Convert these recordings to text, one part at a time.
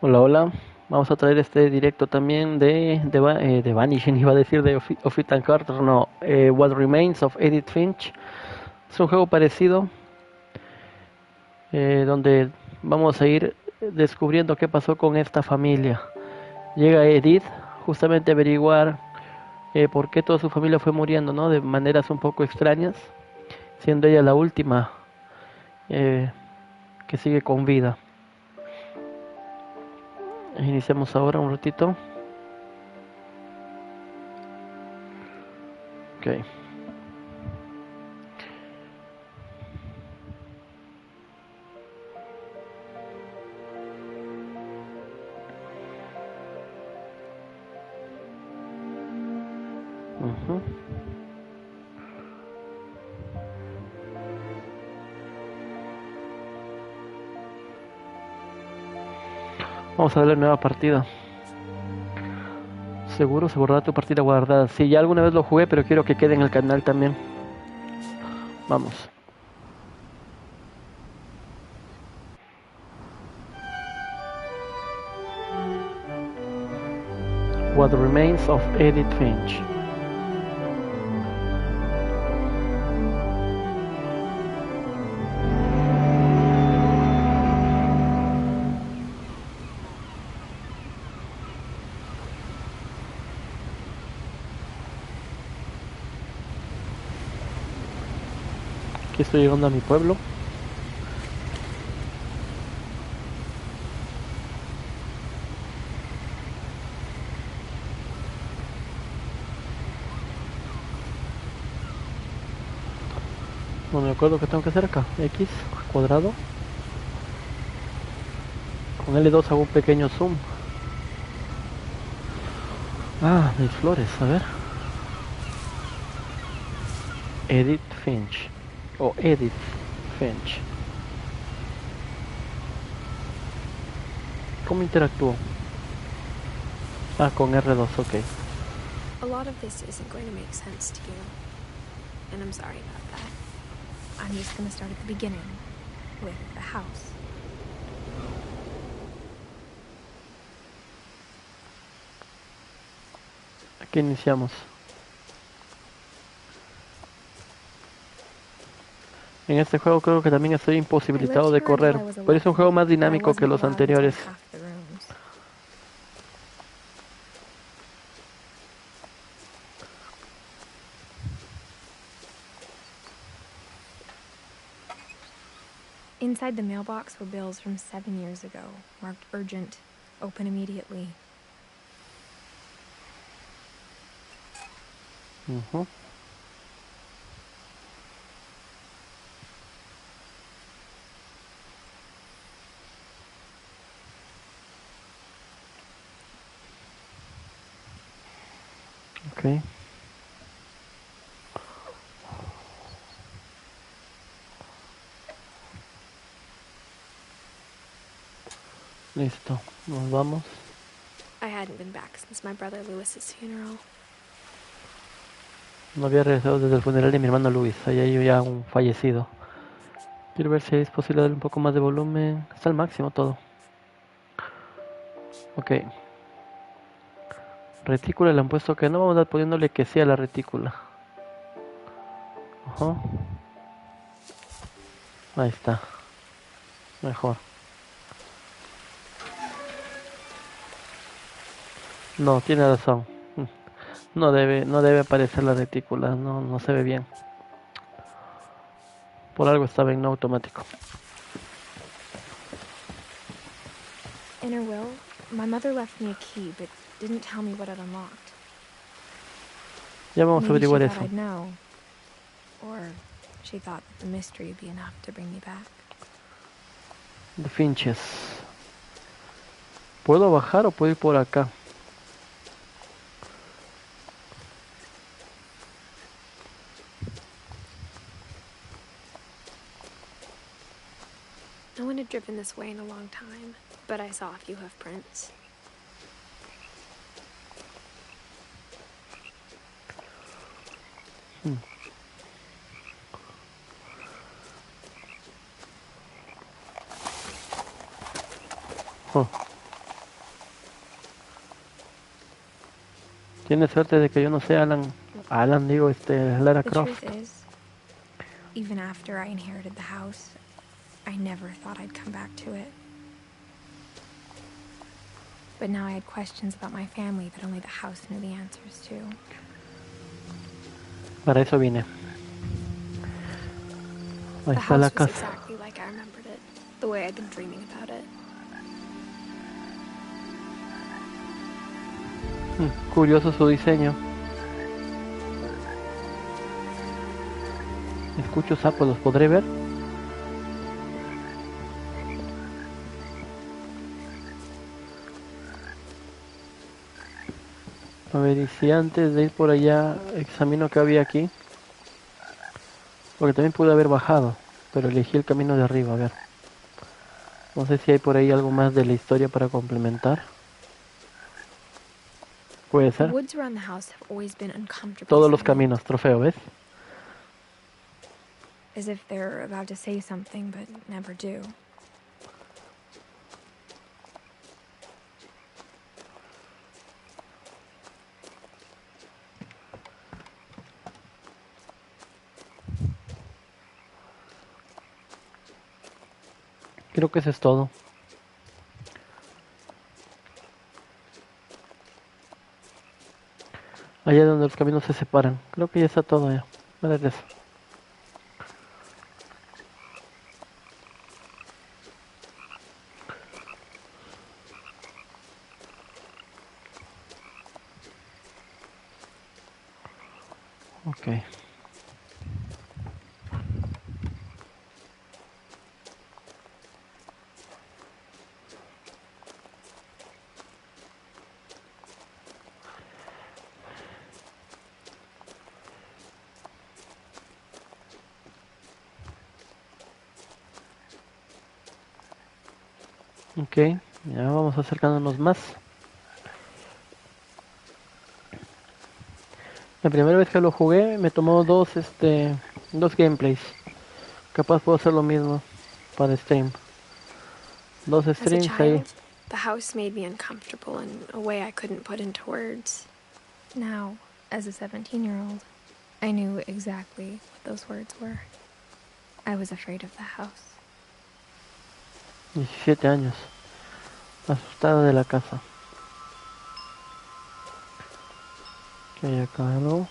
Hola, hola. Vamos a traer este directo también de Vanishing, iba a decir of Ethan Carter, no, What Remains of Edith Finch. Es un juego parecido, donde vamos a ir descubriendo qué pasó con esta familia. Llega Edith justamente a averiguar por qué toda su familia fue muriendo, ¿no? De maneras un poco extrañas, siendo ella la última eh, que sigue con vida. Iniciamos ahora un ratito. Ok. Ujú. Vamos a darle nueva partida. Seguro se borrará tu partida guardada. Sí, ya alguna vez lo jugué, pero quiero que quede en el canal también. Vamos. What Remains of Edith Finch. Aquí estoy llegando a mi pueblo. No me acuerdo qué tengo que hacer acá. X cuadrado. Con L2 hago un pequeño zoom. Ah, mis flores, a ver. Edith Finch. O Edith Finch. ¿Cómo interactúo? Ah, con R2, ok. A lot of this isn't going to make sense to you, and I'm sorry about that. I'm just going to start at the beginning, with the house. Aquí iniciamos. En este juego creo que también estoy imposibilitado de correr, pero es un juego más dinámico que los anteriores. Inside the mailbox were bills from 7 years ago, marked urgent, open immediately. Uh-huh. Ok. Listo, nos vamos. I hadn't been back since my brother Lewis's funeral. No había regresado desde el funeral de mi hermano Luis. Ahí hay ya un fallecido. Quiero ver si es posible darle un poco más de volumen. Está al máximo todo. Ok. Retícula le han puesto que no. Vamos a dar poniéndole que sí a la retícula. Ajá. Ahí está. Mejor. No, tiene razón. No debe aparecer la retícula. No se ve bien. Por algo estaba en no automático. In her will, my mother left me a key, but didn't tell me what it unlocked. Ya vamos a Maybe she averiguar thought eso. I'd know. Or she thought that the mystery would be enough to bring me back. De Finches. ¿Puedo bajar o puedo ir por acá? No one had driven this way in a long time, but I saw a few hoof prints. Oh. Tienes suerte de que yo no sé Alan digo, Lara The Croft. truth is, even after I inherited the house, I never thought I'd come back to it. But now I had questions about my family that only the house knew the answers to. Para eso vine. Ahí The está la house was casa. exactly like I remembered it, the way I'd been dreaming about it. Curioso su diseño. Escucho sapos, ¿los podré ver? A ver, y si antes de ir por allá examino qué había aquí. Porque también pude haber bajado, pero elegí el camino de arriba, a ver. No sé si hay por ahí algo más de la historia para complementar. Puede The ser. woods around the house have always been uncomfortably Todos los silent, caminos, trofeo, ¿ves? as if they're about to say something but never do. Creo que eso es todo. Allá donde los caminos se separan. Creo que ya está todo ya. Me regreso. Ok. Ok, ya vamos acercándonos más. La primera vez que lo jugué me tomó dos gameplays. Capaz puedo hacer lo mismo para stream. Dos As a streams ahí. child, the house made me uncomfortable in a way I couldn't put into words. Now, as a 17-year-old, I knew exactly what those words were. I was afraid of the house. 17 años. Asustada de la casa. Que hay acá algo.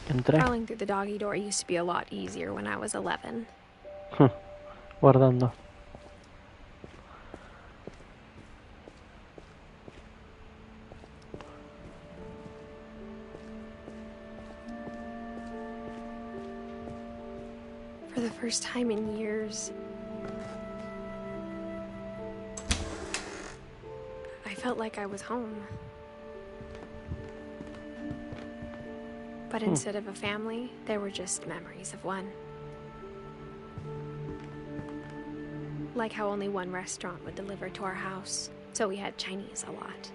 Entré. Crawling through the doggy door used to be a lot easier when I was 11. Guardando. For the first time in years, I felt like I was home. But instead of a family, there were just memories of one. Like how only one restaurant would deliver to our house, so we had Chinese a lot.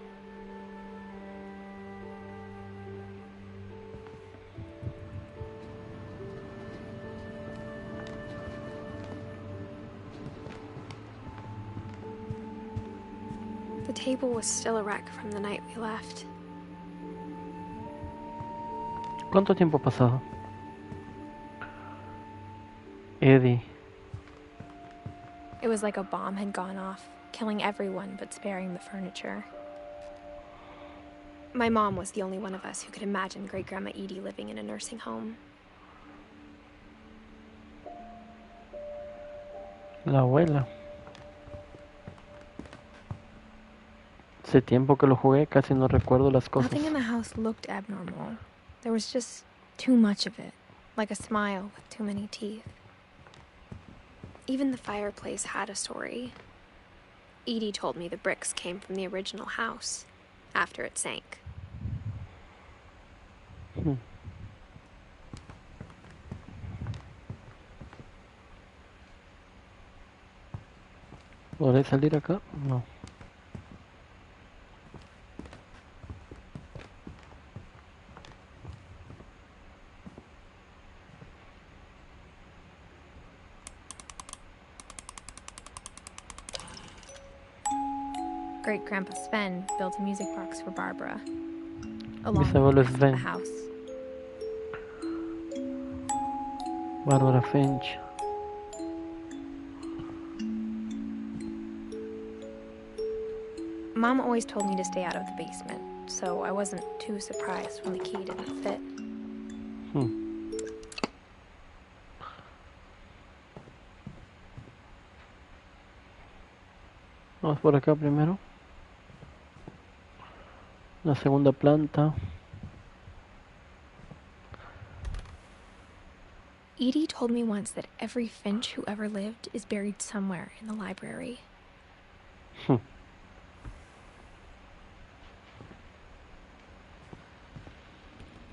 The table was still a wreck from the night we left. ¿Cuánto tiempo ha pasado? Eddie. It was like a bomb had gone off, killing everyone but sparing the furniture. My mom was the only one of us who could imagine Great-Grandma Edie living in a nursing home. La abuela. Hace tiempo que lo jugué, casi no recuerdo las cosas. Nothing in the house looked abnormal. There was just too much of it, like a smile with too many teeth. Even the fireplace had a story. Edie told me the bricks came from the original house, after it sank. ¿Podré salir acá? No. Great-grandpa Sven built a music box for Barbara, along Bisabuelo with the Sven. house. Barbara Finch. Mom always told me to stay out of the basement, so I wasn't too surprised when the key didn't fit. Vamos por acá primero. La segunda planta. Edie told me once that every Finch who ever lived is buried somewhere in the library.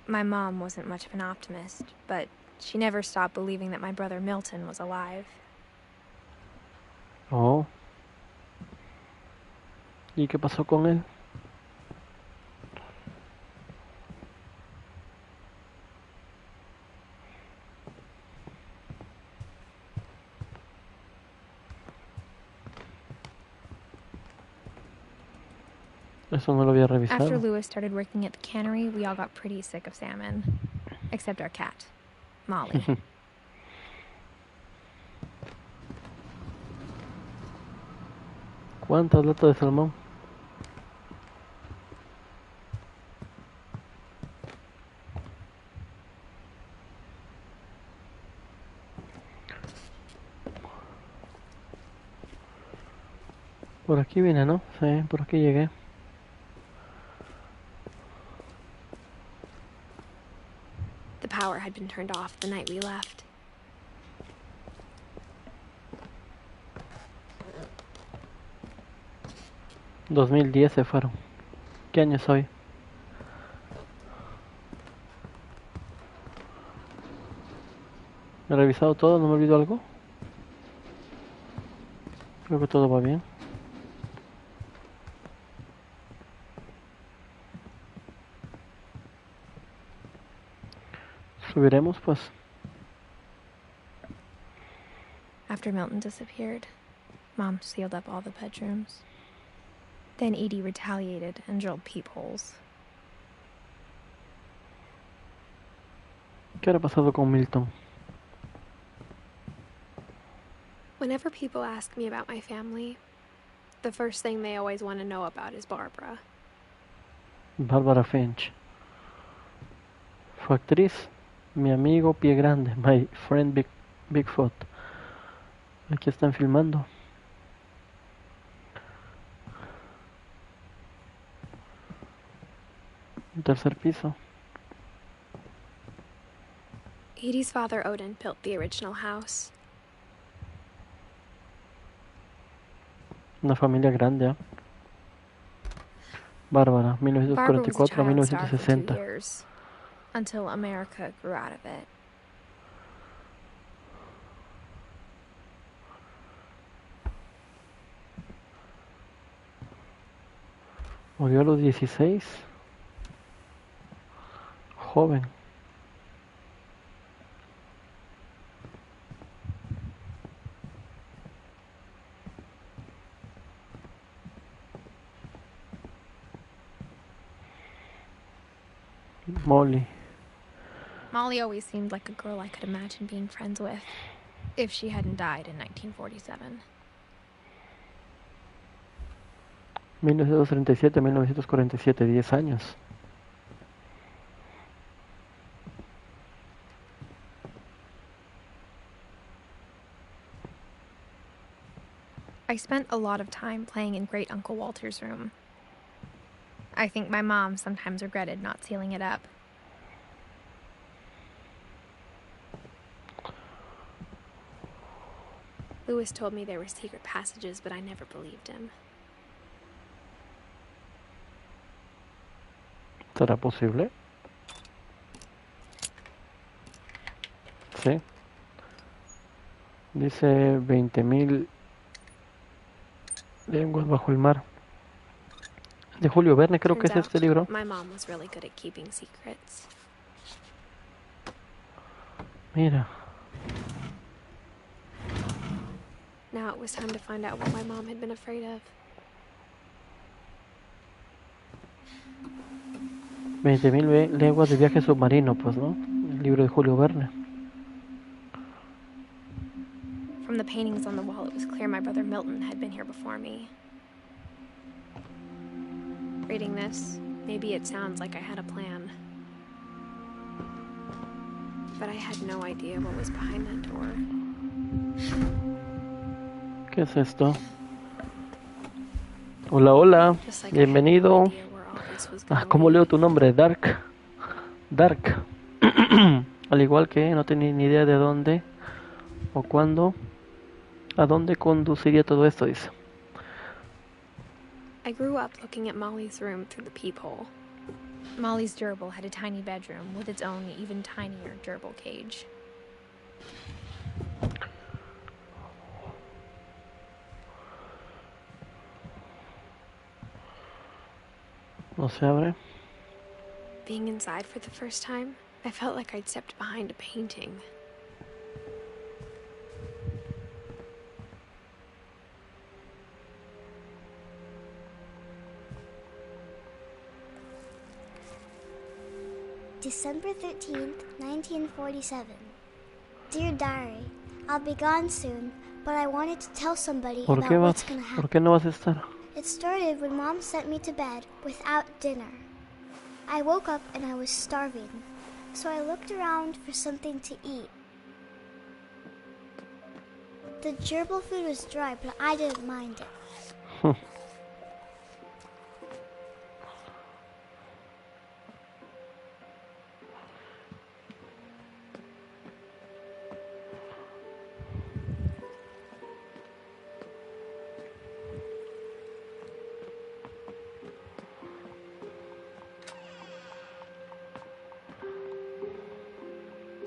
My mom wasn't much of an optimist, but she never stopped believing that my brother Milton was alive. Oh. ¿Y qué pasó con él? Eso no lo había revisado. After Lewis started working at the cannery, we all got pretty sick of salmon. Except our cat, Molly. ¿Cuántas latas de salmón? Por aquí vine, ¿no? Sí, por aquí llegué. The power had been turned off the night we left. En 2010 se fueron. ¿Qué año soy? ¿He revisado todo? ¿No me olvido algo? Creo que todo va bien. Subiremos, pues. After Milton disappeared, Mom sealed up all the bedrooms. Then Edie retaliated and drilled peepholes. ¿Qué habrá pasado con Milton? Whenever people ask me about my family, the first thing they always want to know about is Barbara. Barbara Finch. Fue actriz. Mi amigo Pie Grande. My friend Bigfoot. Aquí están filmando. Un tercer piso. Edie's father, Odin, built the original house. Una familia grande, ¿eh? Bárbara, Barbara was a 1944 a child star for 2 1960. years, until America grew out of it. Murió a los 16. Joven. Molly. Molly always seemed like a girl I could imagine being friends with, if she hadn't died in 1947. 1937 a 1947, 10 años. I spent a lot of time playing in Great Uncle Walter's room. I think my mom sometimes regretted not sealing it up. Lewis told me there were secret passages, but I never believed him. ¿Será posible? Sí. Dice 20.000 lenguas bajo el mar. De Julio Verne, creo que es este libro. My mom was really good at keeping secrets. Mira. Now it was time to find out what my mom had been afraid of. 20.000 leguas de viaje submarino, pues, ¿no? El libro de Julio Verne. From the paintings on the wall, it was clear my brother Milton had been here before me. Reading this, maybe it sounds like I had a plan. But I had no idea what was behind that door. ¿Qué es esto? Hola, hola. Bienvenido. Ah, ¿cómo leo tu nombre? Dark. Dark. Al igual que no tenía ni idea de dónde o cuándo, a dónde conduciría todo esto, dice. I grew up looking at Molly's room through the peephole. Molly's gerbil had a tiny bedroom with its own even tinier gerbil cage. No se abre. Being inside for the first time, I felt like I'd stepped behind a painting. December 13th, 1947. Dear Diary, I'll be gone soon, but I wanted to tell somebody about what's gonna happen. ¿Por qué no vas a estar? It started when Mom sent me to bed without dinner. I woke up and I was starving, so I looked around for something to eat. The gerbil food was dry, but I didn't mind it.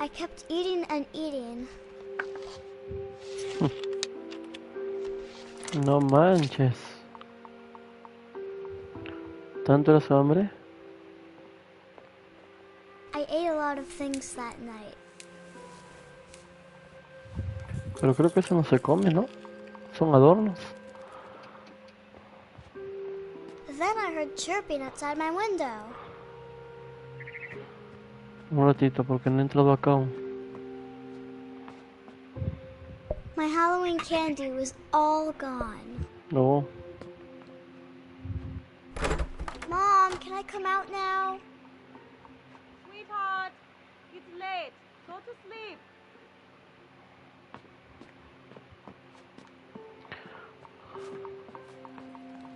I kept eating and eating. No manches. ¿Tanto eres hambre? I ate a lot of things that night. Pero creo que eso no se come, ¿no? Son adornos. Then I heard chirping outside my window. Un ratito, porque no he entrado acá aún. My Halloween candy was all gone. No. Mom, can I come out now? Sweetheart, it's late. Go to sleep.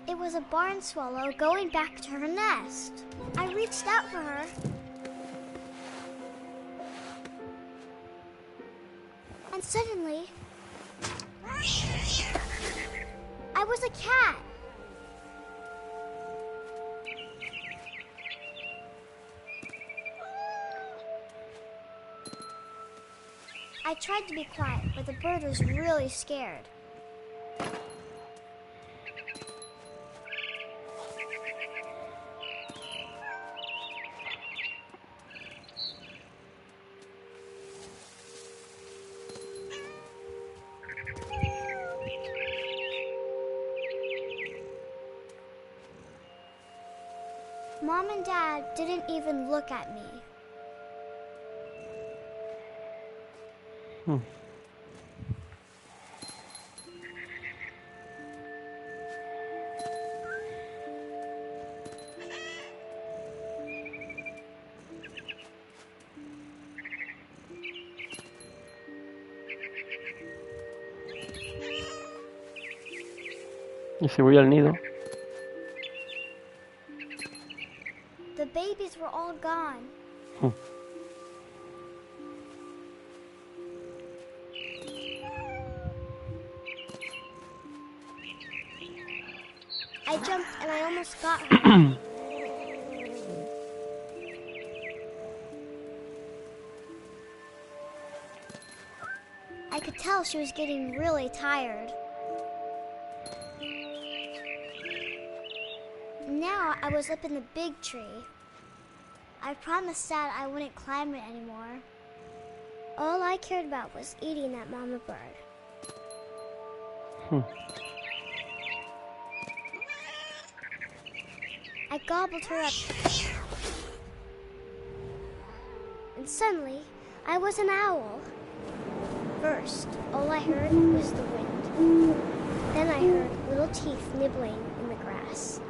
It was a barn swallow going back to her nest. I reached out for her. And suddenly, I was a cat. I tried to be quiet, but the bird was really scared. Mom and Dad didn't even look at me. Y si voy al nido. The babies were all gone. I jumped and I almost got her. I could tell she was getting really tired. Now I was up in the big tree. I promised Dad I wouldn't climb it anymore. All I cared about was eating that mama bird. I gobbled her up. and suddenly, I was an owl. First, all I heard was the wind. Then I heard little teeth nibbling in the grass.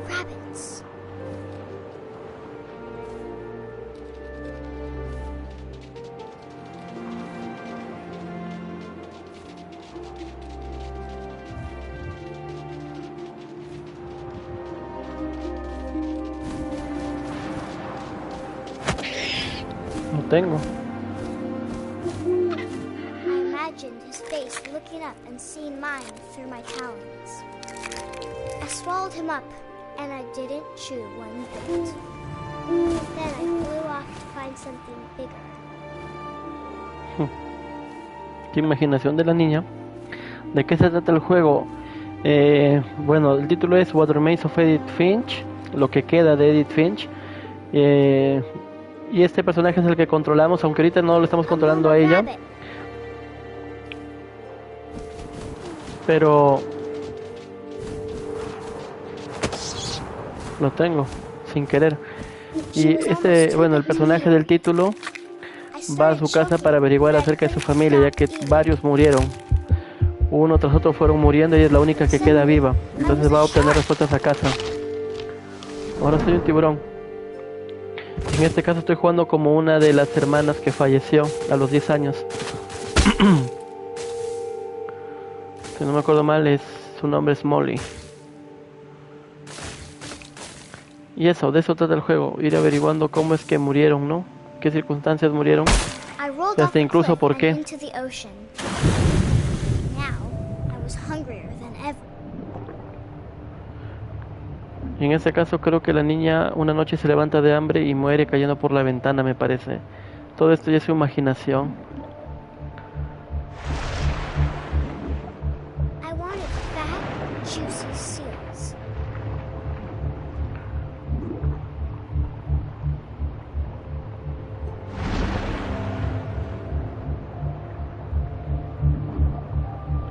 Rabbits. No tengo. I imagined his face looking up and seeing mine through my talons. I swallowed him up, and I didn't chew one bit. Then I flew off to find something bigger. Qué imaginación de la niña. ¿De qué se trata el juego? Bueno, el título es What Remains of Edith Finch, lo que queda de Edith Finch. Y este personaje es el que controlamos, aunque ahorita no lo estamos controlando a ella. Pero lo tengo, sin querer. Y bueno, el personaje del título va a su casa para averiguar acerca de su familia, ya que varios murieron. Uno tras otro fueron muriendo y es la única que queda viva. Entonces va a obtener respuestas a casa. Ahora soy un tiburón. En este caso estoy jugando como una de las hermanas que falleció a los 10 años. Si no me acuerdo mal, su nombre es Molly. Y eso, de eso trata el juego, ir averiguando cómo es que murieron, ¿no? Qué circunstancias murieron. Y hasta incluso por qué. Y en este caso creo que la niña una noche se levanta de hambre y muere cayendo por la ventana, me parece. Todo esto ya es su imaginación.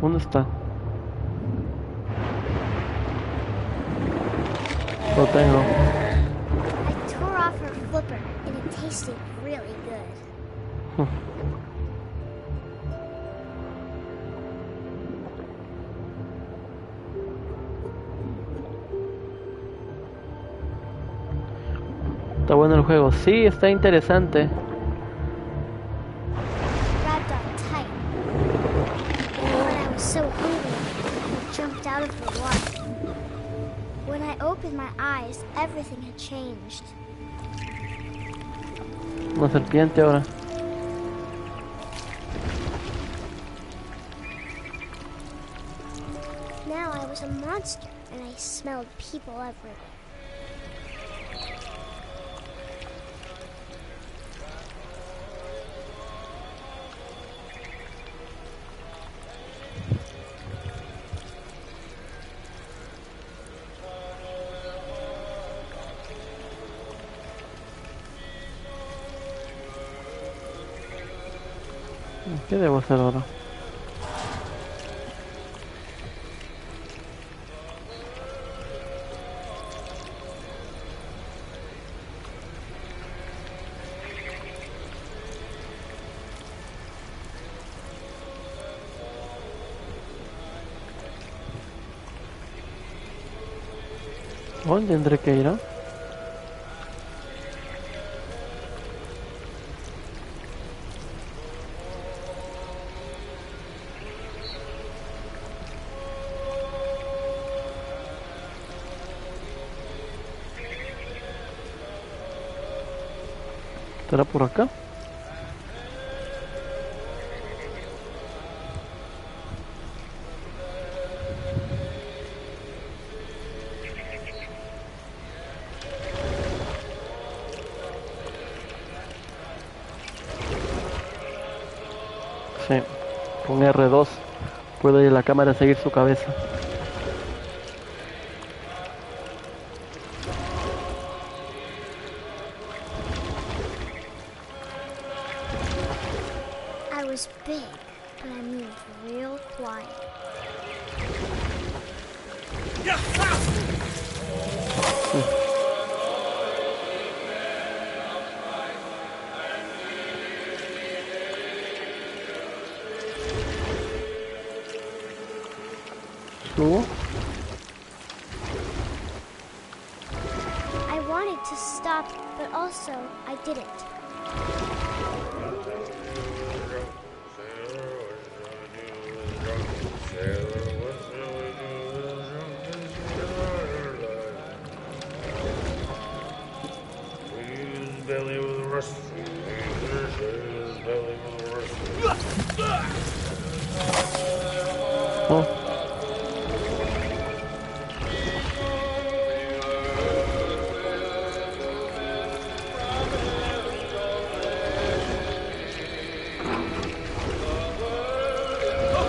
¿Dónde está? Lo tengo. I tore off her flipper and it tasted really good. Está bueno el juego. Sí, está interesante. Grabbed on tight. When I was so hungry, I jumped out of the water. When I opened my eyes, everything had changed. Una serpiente ahora. Now I was a monster and I smelled people everywhere. ¿Qué debo hacer ahora? ¿Dónde tendré que ir? ¿Estará por acá? Sí, con R2 puede la cámara seguir su cabeza. I was big, and I moved real quiet. Subo. I wanted to stop, but also I didn't. Oh.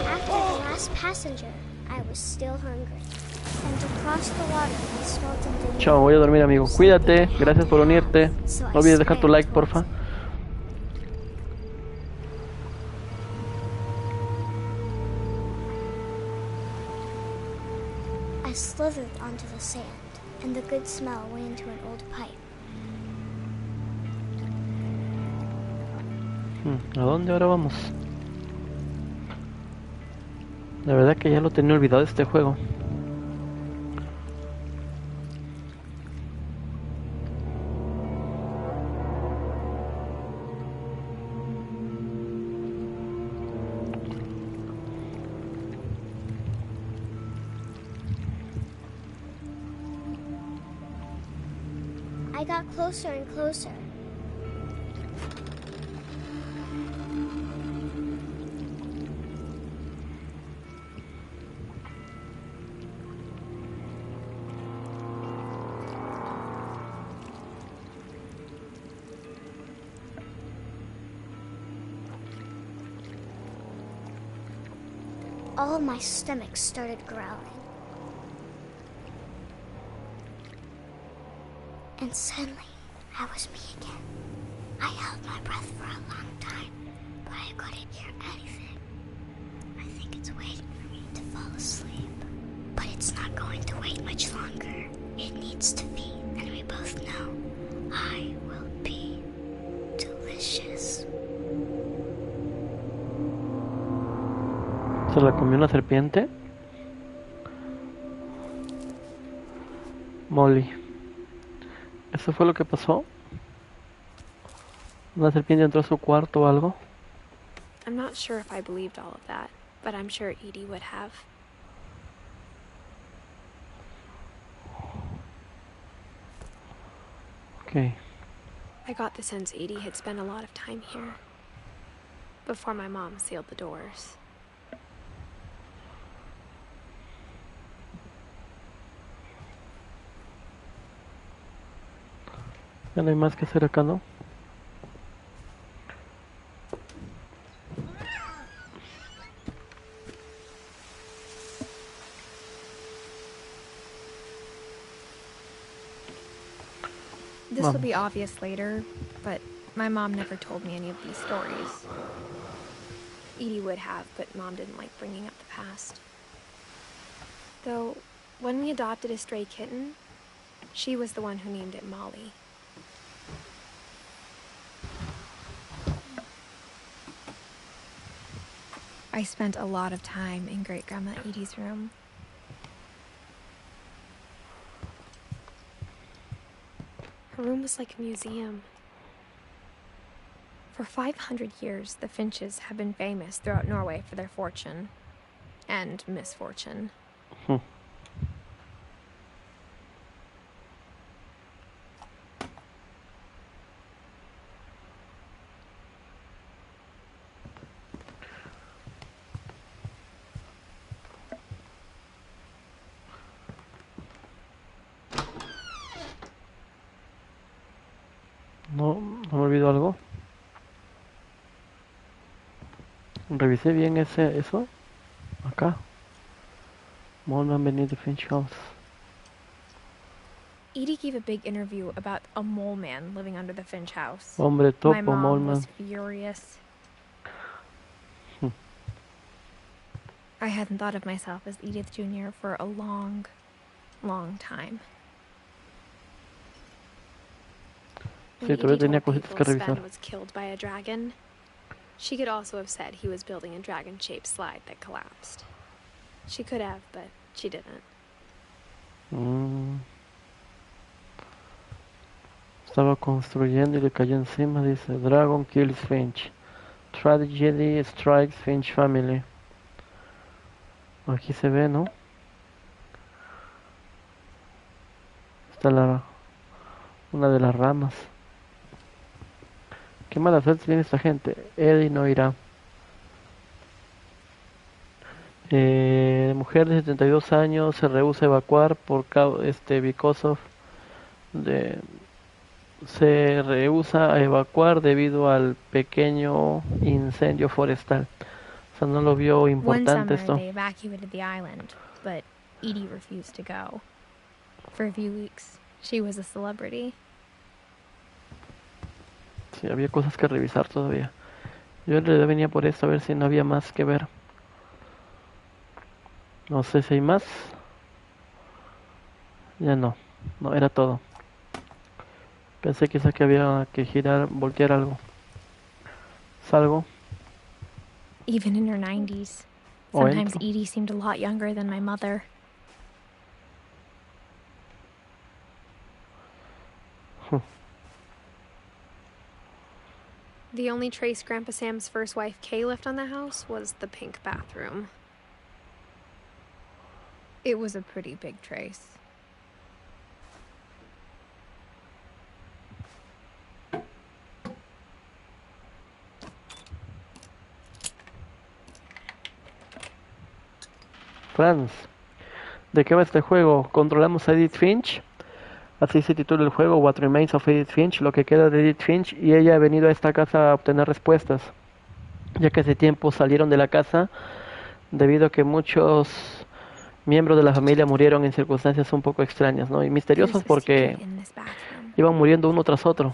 After the last passenger, I was still hungry. And across the water, I smelled something. Chao, voy a dormir, amigo. Cuídate, gracias por unirte. No olvides dejar tu like, porfa. I slithered onto the sand, and the good smell went into an old pipe. ¿A dónde ahora vamos? La verdad que ya lo tenía olvidado este juego. I got closer and closer. All my stomach started growling. And suddenly, I was me again. I held my breath for a long time, but I couldn't hear anything. I think it's waiting for me to fall asleep. But it's not going to wait much longer. It needs to feed, and we both know I will be delicious. ¿Se la comió una serpiente? Molly. ¿Eso fue lo que pasó? ¿Una serpiente entró a su cuarto o algo? I'm not sure if I believed all of that, but I'm sure Edie would have. Okay. I got the sense Edie had spent a lot of time here before my mom sealed the doors. Ya no hay más que hacer acá, ¿no? This will be obvious later, but my mom never told me any of these stories. Edie would have, but Mom didn't like bringing up the past. Though, when we adopted a stray kitten, she was the one who named it Molly. I spent a lot of time in Great-Grandma Edie's room. Her room was like a museum. For 500 years, the Finches have been famous throughout Norway for their fortune and misfortune. No me olvidó algo. Revisé bien eso. Acá. Molman beneath the Finch house. Edie gave a big interview about a mole man living under the Finch house. Hombre topo, My mom Molman. was furious. I hadn't thought of myself as Edith Jr. for a long, long time. Sí, todavía tenía cositas que revisar. Sven was killed by a dragon. She could also have said he was building a dragon-shaped slide that collapsed. She could have, but she didn't. Estaba construyendo y le cayó encima, dice Dragon kills Finch. Tragedy strikes Finch family. Aquí se ve, ¿no? Está una de las ramas. Qué mala suerte tiene esta gente. Eddie no irá. Mujer de 72 años se rehúsa a evacuar because of se rehúsa a evacuar debido al pequeño incendio forestal. O sea, no lo vio importante esto. One summer they evacuated the island, but Edie refused to go. For a few weeks, she was a celebrity. Sí, había cosas que revisar todavía. Yo en realidad venía por esto a ver si no había más que ver. No sé si hay más. Ya no. No, era todo. Pensé quizás que había que girar, voltear algo. Salgo. Even in her 90s. O Sometimes entro. Edie seemed a lot younger than my mother. The only trace Grandpa Sam's first wife Kay left on the house was the pink bathroom. It was a pretty big trace. Franz, ¿de qué va este juego? Controlamos a Edith Finch. Así se titula el juego, What Remains of Edith Finch, lo que queda de Edith Finch, y ella ha venido a esta casa a obtener respuestas, ya que hace tiempo salieron de la casa debido a que muchos miembros de la familia murieron en circunstancias un poco extrañas, ¿no? Y misteriosas porque iban muriendo uno tras otro.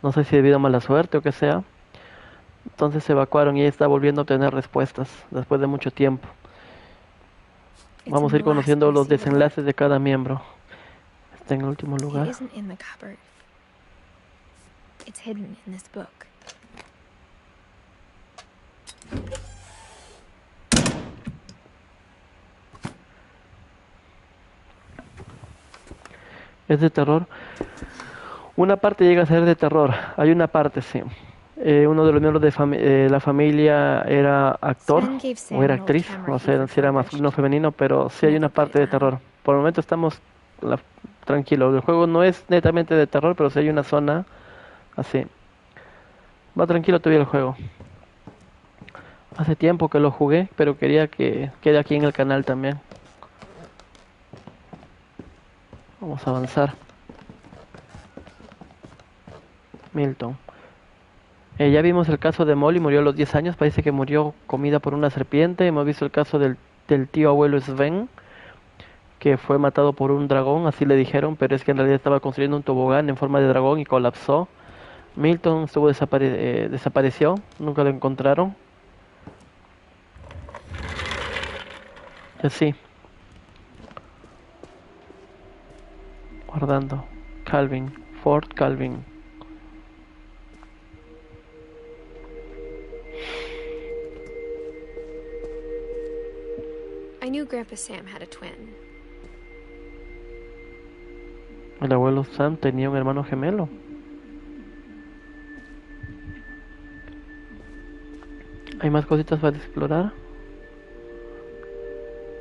No sé si debido a mala suerte o qué sea. Entonces se evacuaron y ella está volviendo a obtener respuestas después de mucho tiempo. Vamos a ir conociendo los desenlaces de cada miembro. Está en el último lugar. It isn't in the cupboard. It's hidden in this book. ¿Es de terror? Una parte llega a ser de terror. Hay una parte, sí. Uno de los miembros de la familia era actor o era actriz. No sé si era masculino o femenino, pero sí hay una parte de terror. Por el momento estamos tranquilos. El juego no es netamente de terror, pero sí hay una zona así. Va tranquilo todavía el juego. Hace tiempo que lo jugué, pero quería que quede aquí en el canal también. Vamos a avanzar. Milton. Ya vimos el caso de Molly, murió a los 10 años, parece que murió comida por una serpiente. Hemos visto el caso del tío abuelo Sven, que fue matado por un dragón, así le dijeron, pero es que en realidad estaba construyendo un tobogán en forma de dragón y colapsó. Milton desapareció, nunca lo encontraron. Y así. Guardando. Calvin, Fort Calvin. I knew Grandpa Sam had a twin. El abuelo Sam tenía un hermano gemelo. ¿Hay más cositas para explorar?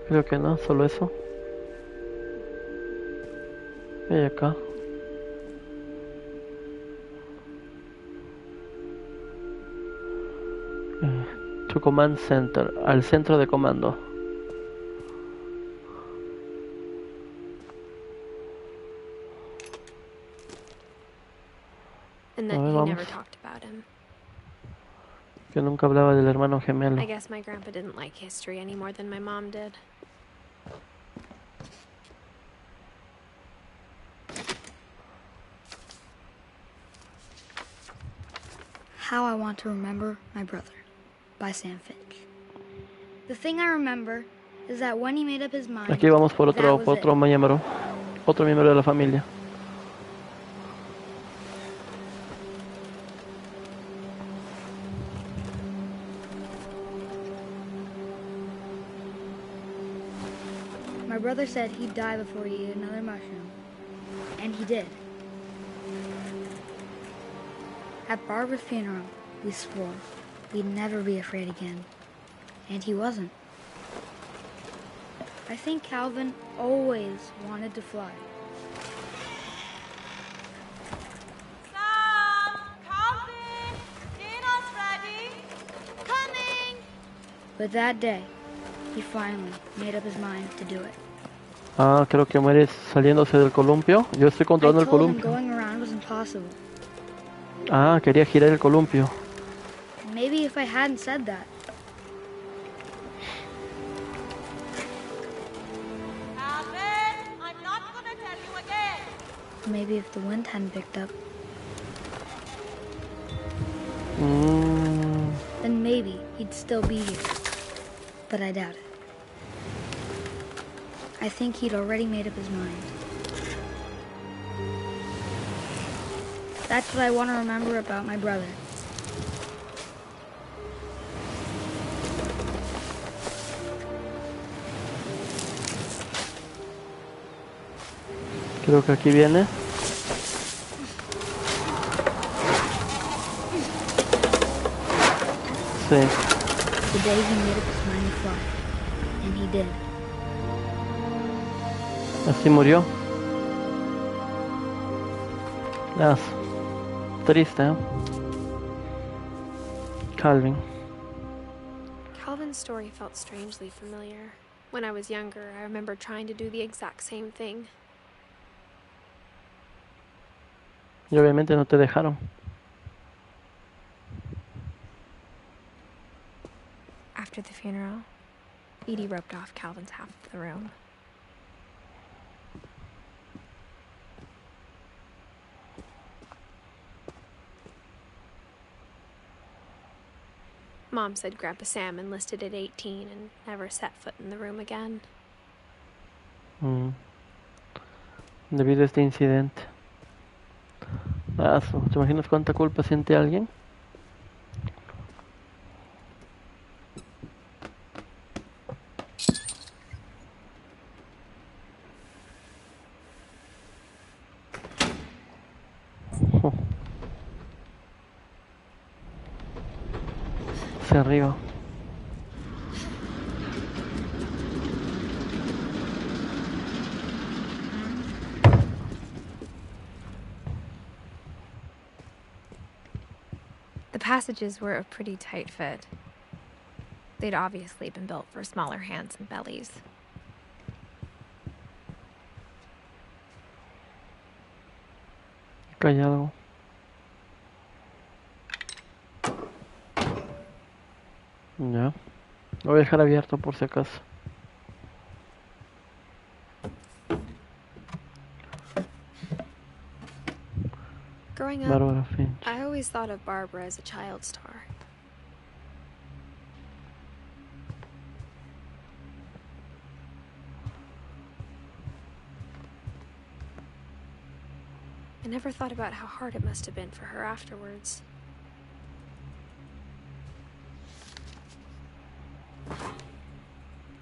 Creo que no, solo eso. Y acá. To Command Center, al centro de comando. And that he never talked about him. Que nunca hablaba del hermano gemelo. I guess my grandpa didn't like history any more than my mom did. How I Want to Remember My Brother by Sam Finch. The thing I remember is that when he made up his mind, Aquí vamos por that was otro miembro de la familia. My brother said he'd die before he ate another mushroom. And he did. At Barbara's funeral, we swore we'd never be afraid again. And he wasn't. I think Calvin always wanted to fly. Sam! Calvin! Dinner's ready! Coming! But that day, he finally made up his mind to do it. Ah, creo que muere saliéndose del columpio. Yo estoy I controlando el told him columpio. going around was impossible. Ah, quería girar el columpio. Maybe if I hadn't said that, Calvin! I'm not gonna tell you again! maybe if the wind hadn't picked up, then maybe he'd still be here. But I doubt it. I think he'd already made up his mind. That's what I want to remember about my brother. Creo que aquí viene. Sí. The day he made up his mind to fly. And he did. Así murió. Ah, triste, ¿eh? Calvin. Calvin's story felt strangely familiar. When I was younger, I remember trying to do the exact same thing. Y obviamente no te dejaron. After the funeral, Edie roped off Calvin's half of the room. Mom said Grandpa Sam enlisted at 18 and never set foot in the room again. Debido a este incidente. Ah, ¿te imaginas cuánta culpa siente alguien? Hacia arriba. The passages were a pretty tight fit. They'd obviously been built for smaller hands and bellies. Acá hay algo. Ya. Lo voy a dejar abierto por si acaso. Growing up, Bárbara Finch. I always thought of Barbara as a child star. I never thought about how hard it must have been for her afterwards.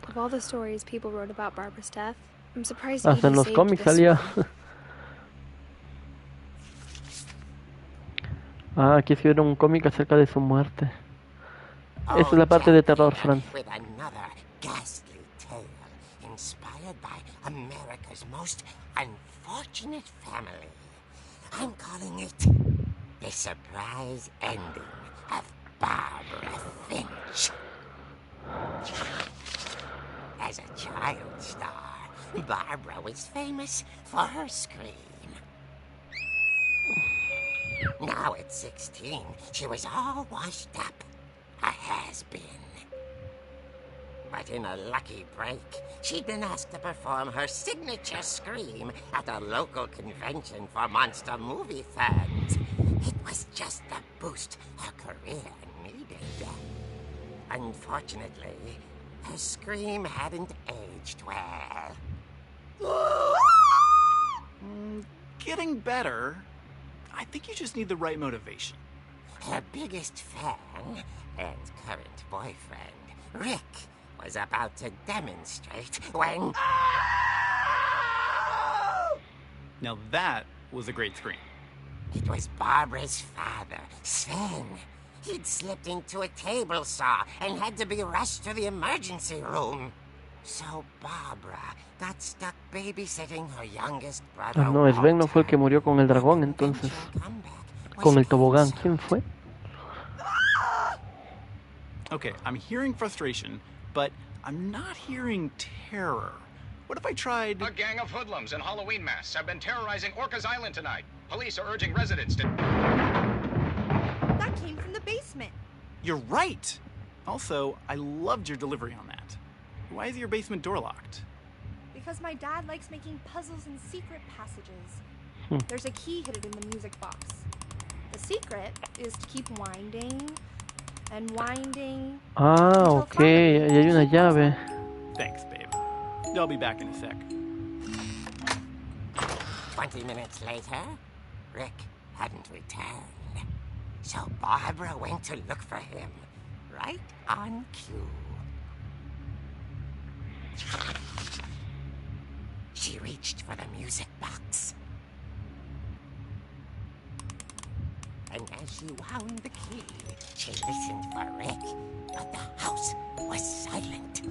Of all the stories people wrote about Barbara's death, I'm surprised Hasta en Edie los saved cómics this salía. one. Ah, aquí sí era un cómic acerca de su muerte. Esta es la parte de terror, Franz. With another ghastly tale inspired by America's most unfortunate family. I'm calling it The Surprise Ending of Barbara Finch. As a child star, Barbara was famous for her scream. Now at 16, she was all washed up, a has-been. But in a lucky break, she'd been asked to perform her signature scream at a local convention for monster movie fans. It was just the boost her career needed. Unfortunately, Her scream hadn't aged well. Getting better. I think you just need the right motivation. Her biggest fan and current boyfriend, Rick, was about to demonstrate when... Now that was a great scream. It was Barbara's father, Sven. He'd slipped into a table saw and had to be rushed to the emergency room. So Barbara got stuck babysitting her youngest brother. Ah, no, Sven no fue el que murió con el dragón, entonces. Con el tobogán, ¿quién fue? Okay, I'm hearing frustration, but I'm not hearing terror. What if I tried... A gang of hoodlums in Halloween masks have been terrorizing Orcas Island tonight. Police are urging residents to... That came from the basement. You're right! Also, I loved your delivery on that. Why is your basement door locked? Because my dad likes making puzzles and secret passages. There's a key hidden in the music box. The secret is to keep winding and winding. Ah, ok, ahí hay una llave. Thanks, babe. I'll be back in a sec. 20 minutes later, Rick hadn't returned. So Barbara went to look for him, right on cue. She reached for the music box. And as she wound the key, she listened for Rick, but the house was silent.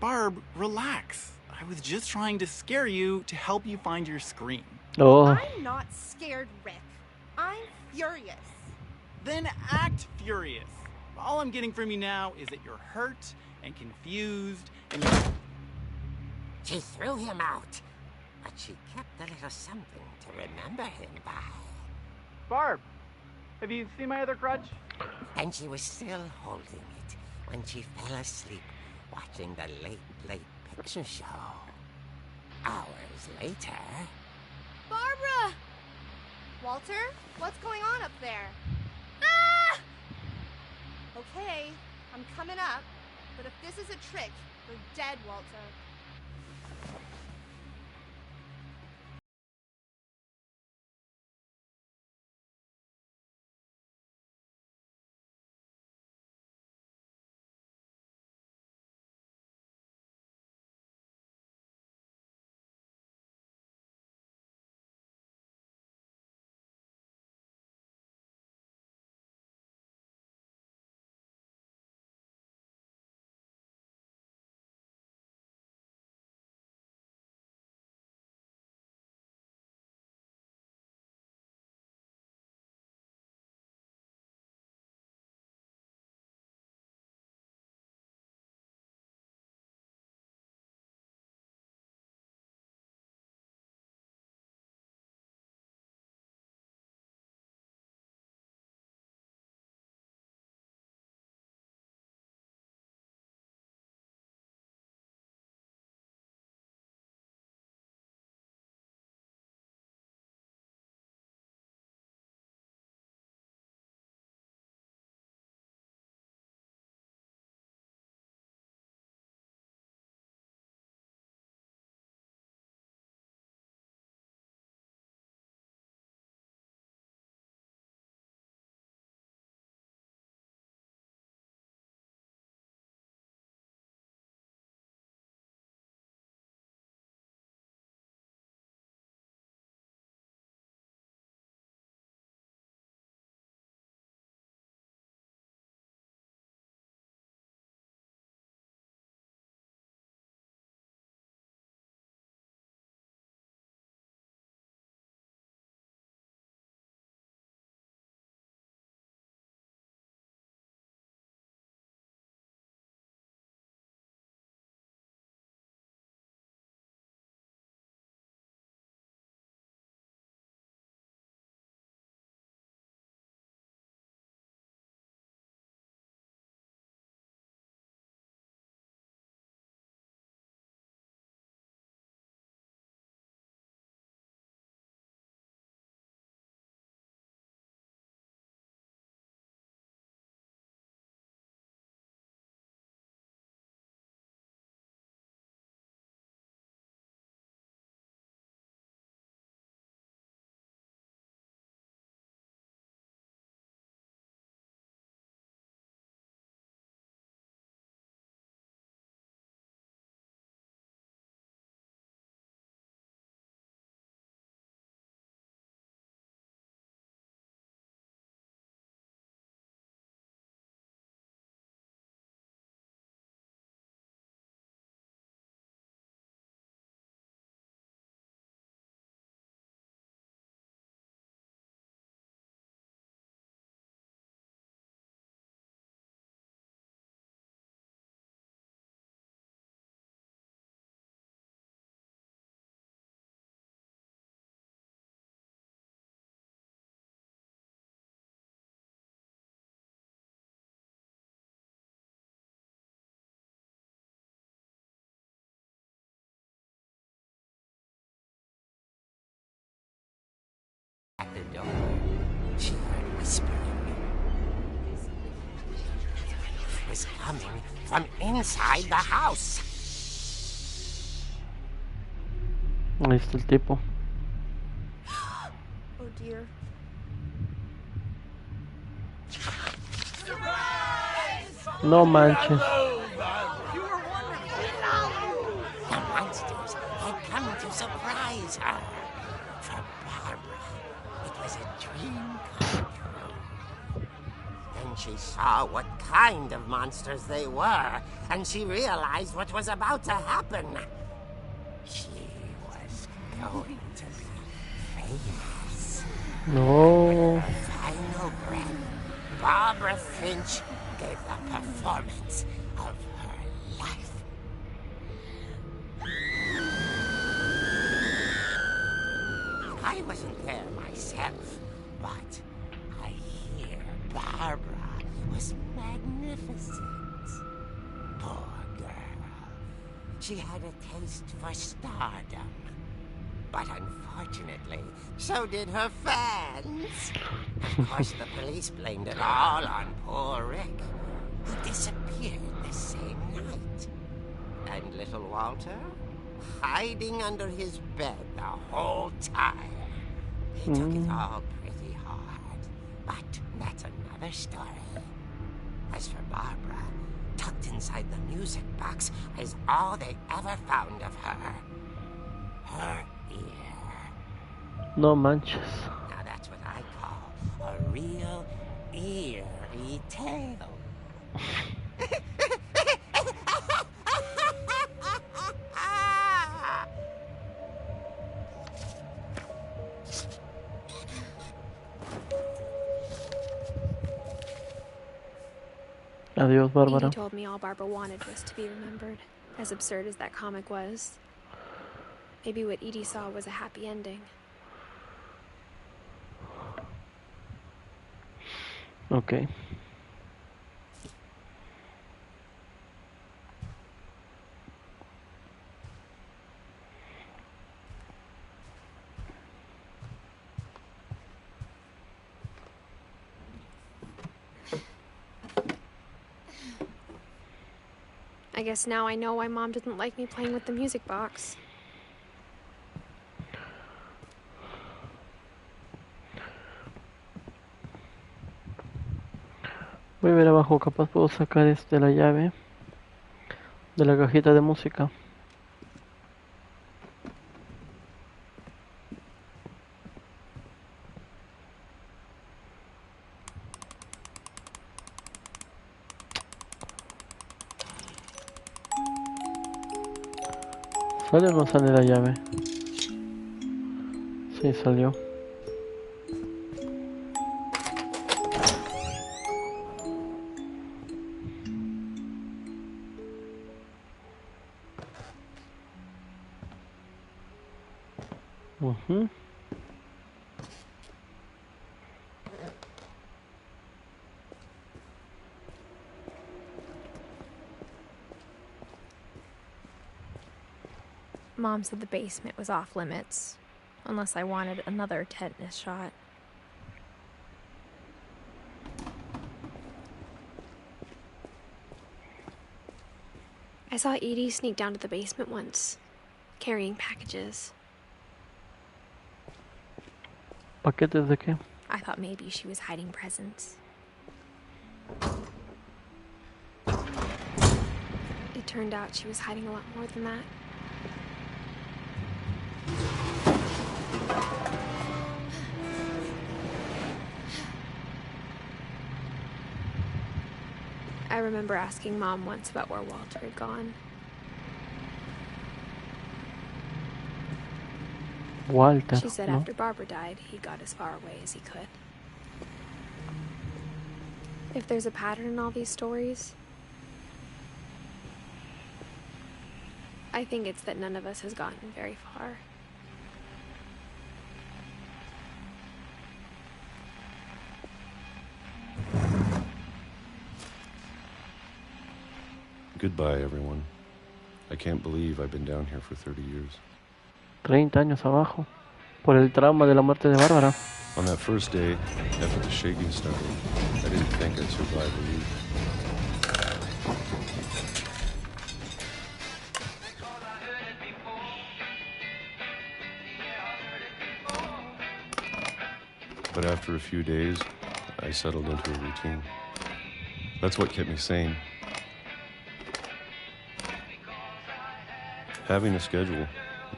Barb, relax. I was just trying to scare you to help you find your scream. Oh, I'm not scared, Rick. I'm furious. Then act furious. All I'm getting from you now is that you're hurt and confused and... She threw him out, but she kept a little something to remember him by. Barb, have you seen my other crutch? And she was still holding it when she fell asleep watching the late picture show. Hours later... Barbara! Walter, what's going on up there? Ah! Okay, I'm coming up, but if this is a trick, you're dead, Walter. coming from inside the house. Ahí está el tipo. Oh dear. No manches. The monsters had come to surprise her. For Barbara, it was a dream come true. Then she saw what kind of monsters they were, and she realized what was about to happen. She was going to be famous. No. Final breath, Barbara Finch gave the performance of her life. I wasn't there myself, but I hear Barbara was magnificent. Poor girl. She had a taste for stardom. But unfortunately, so did her fans. Of course, the police blamed it all on poor Rick. He disappeared the same night. And little Walter? Hiding under his bed the whole time. He took it all pretty hard. But that's another story. As for Barbara, tucked inside the music box is all they ever found of her. Her ear. No manches. Now that's what I call a real eerie tale. Adiós, Bárbara. Edie told me all Barbara wanted was to be remembered, as absurd as that comic was. Maybe what Edie saw was a happy ending. Okay. I guess now I know why Mom didn't like me playing with the music box. Voy a ver abajo, capaz puedo sacar la llave de la cajita de música. ¿Sale o no sale la llave? Sí, salió. Mom said the basement was off limits, unless I wanted another tetanus shot. I saw Edie sneak down to the basement once, carrying packages. ¿Paquetes de qué? I thought maybe she was hiding presents. It turned out she was hiding a lot more than that. I remember asking Mom once about where Walter had gone. Walter. She said ¿no? after Barbara died, he got as far away as he could. If there's a pattern in all these stories, I think it's that none of us has gotten very far. Goodbye, everyone. I can't believe I've been down here for 30 years. 30 años abajo, por el trauma de la muerte de Bárbara. On that first day, after the shaking started, I didn't think I'd survive a week. But after a few days, I settled into a routine. That's what kept me sane. Having a schedule,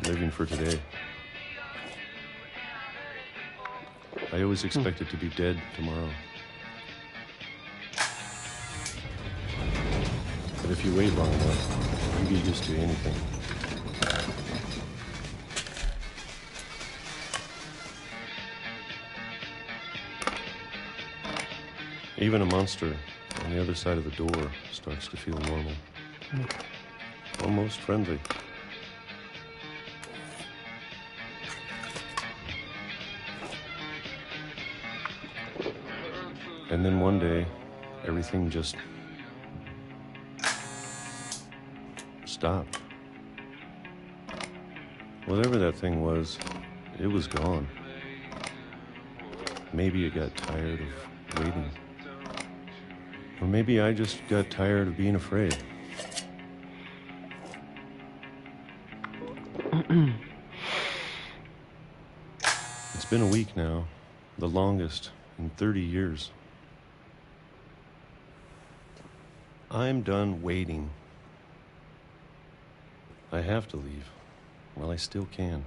living for today. I always expected to be dead tomorrow. But if you wait long enough, you get used to anything. Even a monster on the other side of the door starts to feel normal. Almost friendly. And then one day, everything just stopped. Whatever that thing was, it was gone. Maybe it got tired of waiting. Or maybe I just got tired of being afraid. It's been a week now, the longest in 30 years. I'm done waiting. I have to leave while I still can.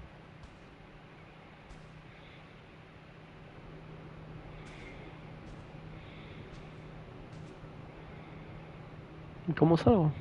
¿Cómo salgo?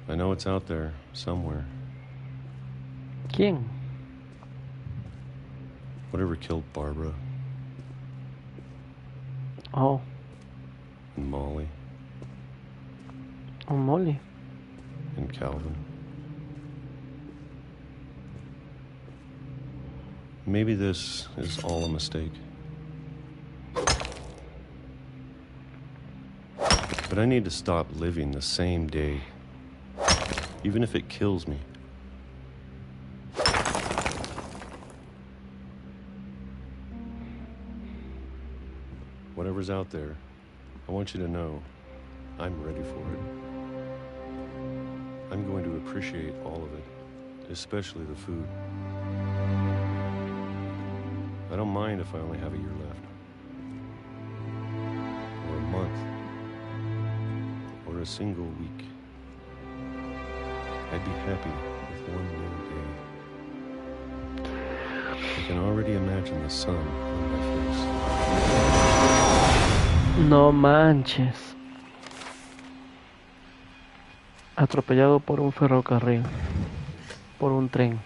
I know it's out there somewhere. ¿Quién? Whatever killed Barbara Oh, and Molly Molly. and Calvin. Maybe this is all a mistake. But I need to stop living the same day, even if it kills me. Whatever's out there, I want you to know I'm ready for it. I'm going to appreciate all of it, especially the food. I don't mind if I only have a year left, or a month, or a single week. I'd be happy with one new day. I can already imagine the sun on my face. No manches. Atropellado por un ferrocarril. Por un tren.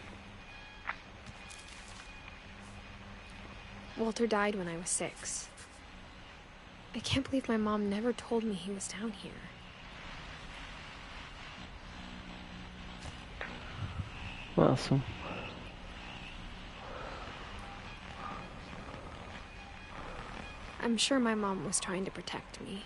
Walter died when I was 6. I can't believe my mom never told me he was down here. Awesome. I'm sure my mom was trying to protect me.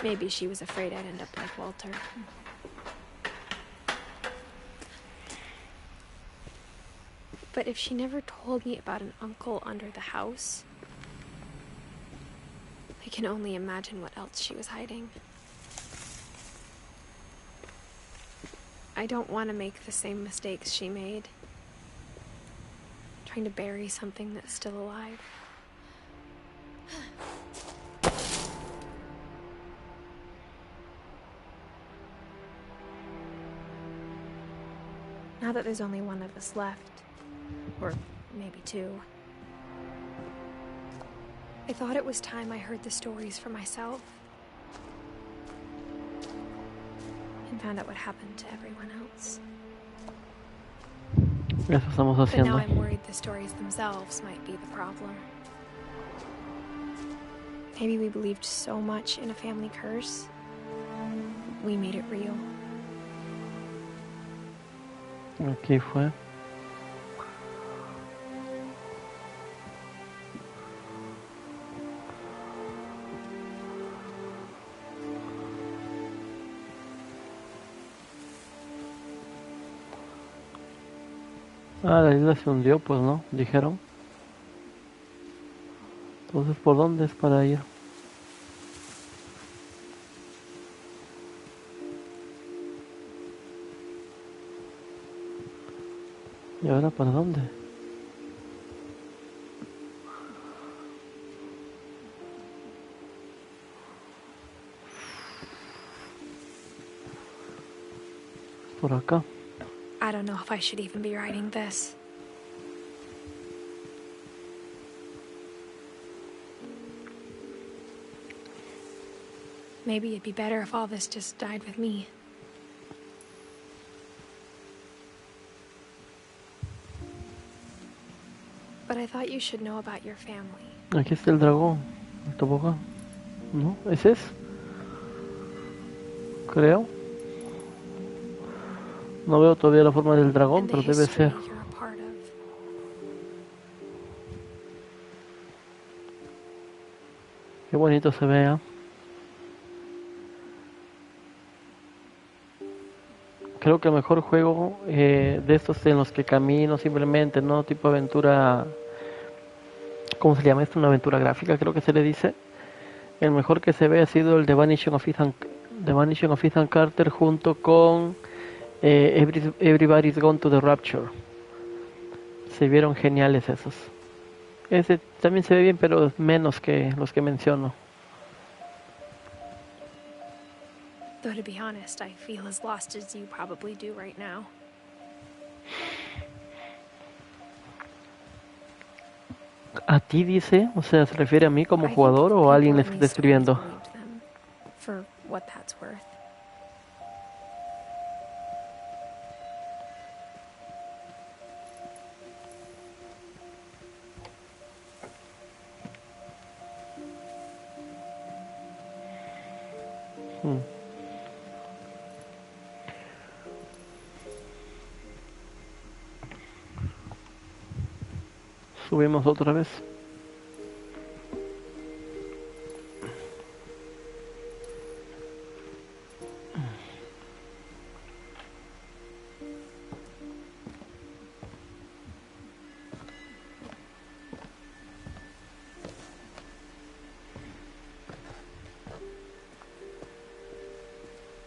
Maybe she was afraid I'd end up like Walter. But if she never told me about an uncle under the house, I can only imagine what else she was hiding. I don't want to make the same mistakes she made, trying to bury something that's still alive. Now that there's only one of us left, or maybe 2. I thought it was time I heard the stories for myself and found out what happened to everyone else. Eso estamos But now haciendo. I'm worried the stories themselves might be the problem. Maybe we believed so much in a family curse, we made it real. Aquí fue. Ah, la isla se hundió, pues no, dijeron. Entonces, ¿por dónde es para ir? ¿Y ahora para dónde? Por acá. I don't know if I should even be writing this. Maybe it'd be better if all this just died with me. But I thought you should know about your family. Aquí está el dragón. El tobogán. ¿No? ¿Ese es? Creo. No veo todavía la forma del dragón, And the pero debe history ser. you're a part of. Qué bonito se vea. Creo que el mejor juego de estos en los que camino simplemente, no tipo aventura, ¿cómo se llama esto? Una aventura gráfica, creo que se le dice. El mejor que se ve ha sido el de Vanishing of Ethan Carter junto con Everybody's Gone to the Rapture. Se vieron geniales esos. Ese también se ve bien, pero menos que los que menciono. Though to be honest, I feel as lost as you probably do right now. ¿A ti dice? O sea, ¿se refiere a mí como I think jugador o a alguien le people está in these stories escribiendo? believed them, for what that's worth. Subimos otra vez.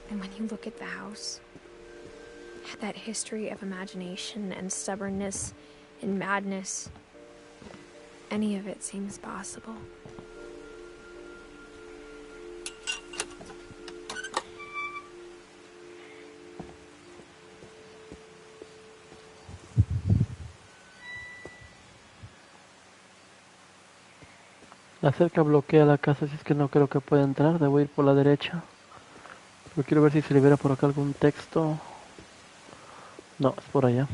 And when you look at the house, that history of imagination and stubbornness and madness, any of it seems possible. La cerca bloquea la casa, así es que no creo que pueda entrar. Debo ir por la derecha. Pero quiero ver si se libera por acá algún texto. No, es por allá.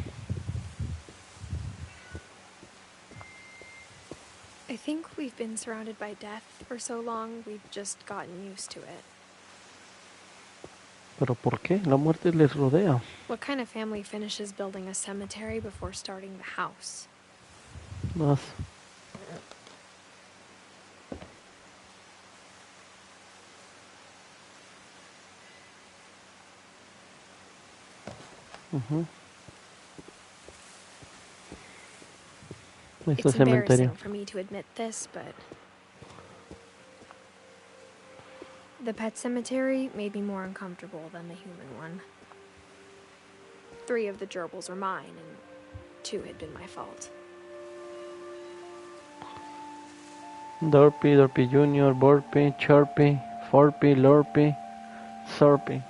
I think we've been surrounded by death for so long, we've just gotten used to it. ¿Pero por qué? La muerte les rodea. What kind of family finishes building a cemetery before starting the house? Más. Esto es It's embarrassing cementerio. for me to admit this, but the pet cemetery made me more uncomfortable than the human one. 3 of the gerbils are mine, and 2 had been my fault. Dorpy, Dorpy Jr., Borpy, Chirpy, Forpy, Lorpy, Sorpy.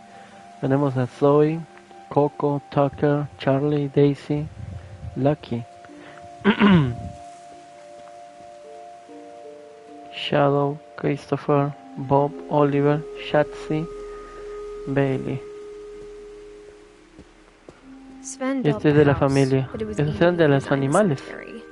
Tenemos a Zoe, Coco, Tucker, Charlie, Daisy, Lucky. Shadow, Christopher, Bob, Oliver, Shatsy, Bailey. Sven Y built este es the de la house, familia. but it was Esos Edie eran de who los designed the animales. cemetery.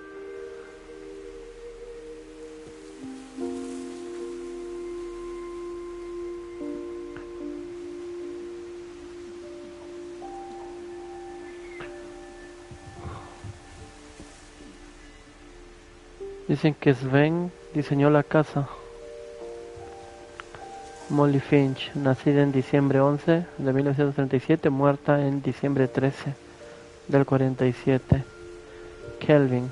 Dicen que Sven diseñó la casa. Molly Finch, nacida en diciembre 11 de 1937, muerta en diciembre 13 del 47. Kelvin,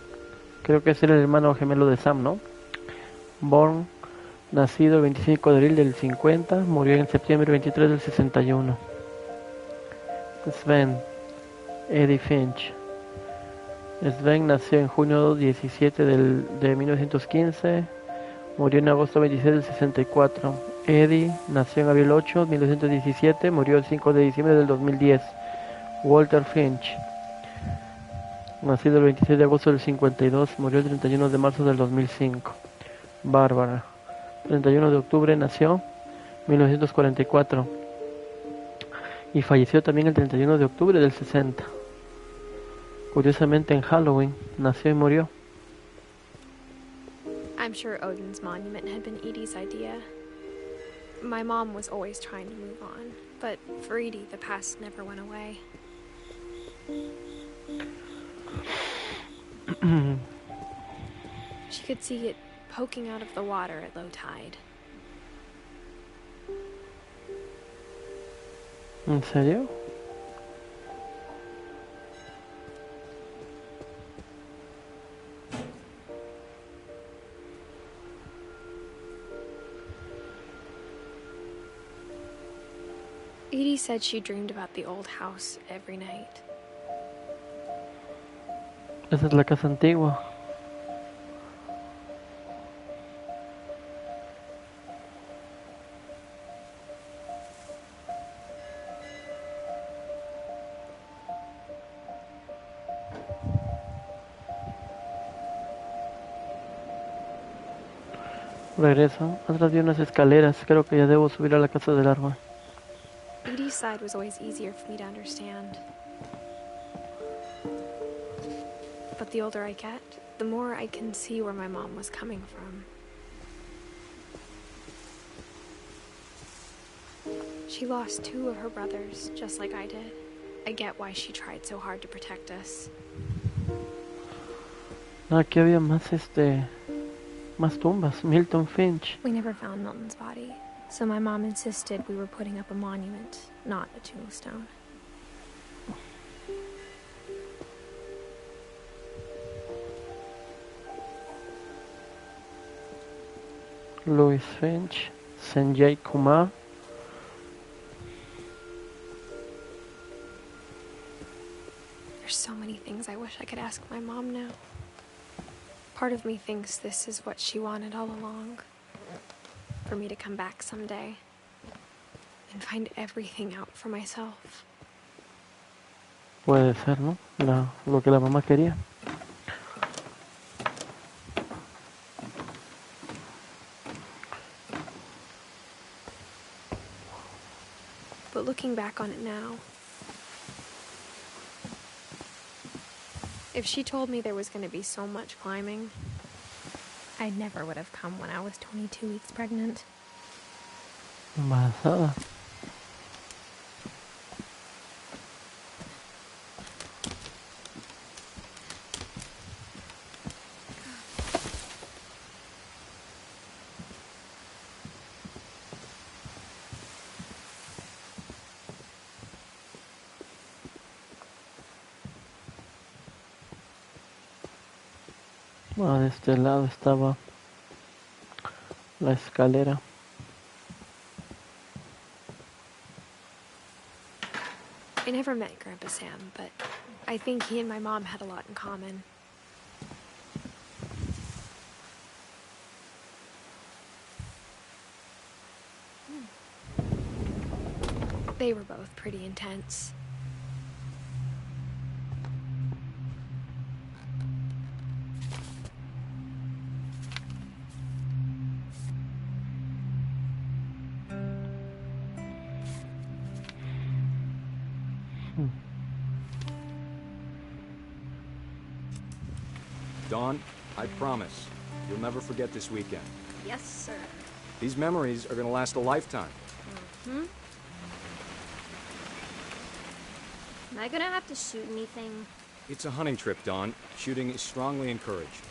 creo que es el hermano gemelo de Sam, ¿no? Born, nacido el 25 de abril del 50, murió en septiembre 23 del 61. Sven, Edith Finch. Sven nació en junio 17 de 1915, murió en agosto 26 del 64. Eddie nació en abril 8 de 1917, murió el 5 de diciembre del 2010. Walter Finch, nacido el 26 de agosto del 52, murió el 31 de marzo del 2005. Bárbara, 31 de octubre nació, 1944, y falleció también el 31 de octubre del 60. Curiosamente en Halloween nació y murió. I'm sure Odin's monument had been Edie's idea. My mom was always trying to move on, but for Edie, the past never went away. She could see it poking out of the water at low tide. ¿En serio? Edie said she dreamed about the old house every night. Esa es la casa antigua. Regreso. Atrás de unas escaleras. Creo que ya debo subir a la casa del árbol. Edie's side was always easier for me to understand. But the older I get, the more I can see where my mom was coming from. She lost 2 of her brothers, just like I did. I get why she tried so hard to protect us. Aquí había más tumbas. Milton Finch. We never found Milton's body, so my mom insisted we were putting up a monument, not a tombstone. Louis Finch. Sanjay Kumar. There's so many things I wish I could ask my mom now. Part of me thinks this is what she wanted all along. For me to come back someday and find everything out for myself. Puede ser, ¿no? Lo que la mamá quería. But looking back on it now, if she told me there was going to be so much climbing, I never would have come when I was 22 weeks pregnant. Embarazada. De este lado estaba la escalera. I never met Grandpa Sam, but I think he and my mom had a lot in common. They were both pretty intense. Dawn, I promise, you'll never forget this weekend. Yes, sir. These memories are gonna last a lifetime. Mm-hmm. Am I gonna have to shoot anything? It's a hunting trip, Dawn. Shooting is strongly encouraged.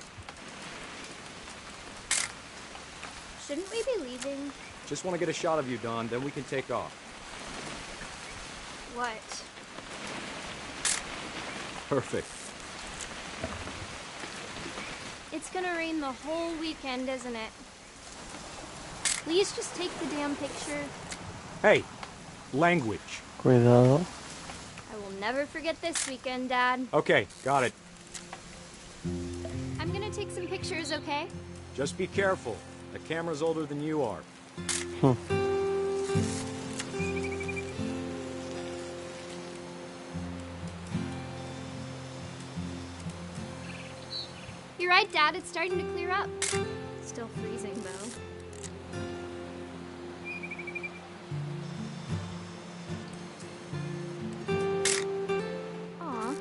Shouldn't we be leaving? Just want to get a shot of you, Dawn, then we can take off. What? Perfect. It's gonna rain the whole weekend, isn't it? Please just take the damn picture. Hey, language. Cuidado. I will never forget this weekend, Dad. Okay, got it. I'm gonna take some pictures, okay? Just be careful. The camera's older than you are. You're right, Dad. It's starting to clear up. Still freezing, though. Aw.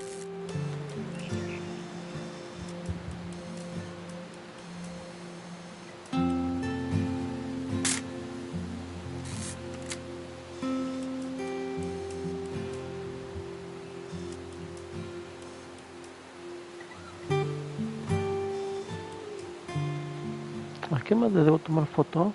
¿A qué más le debo tomar foto?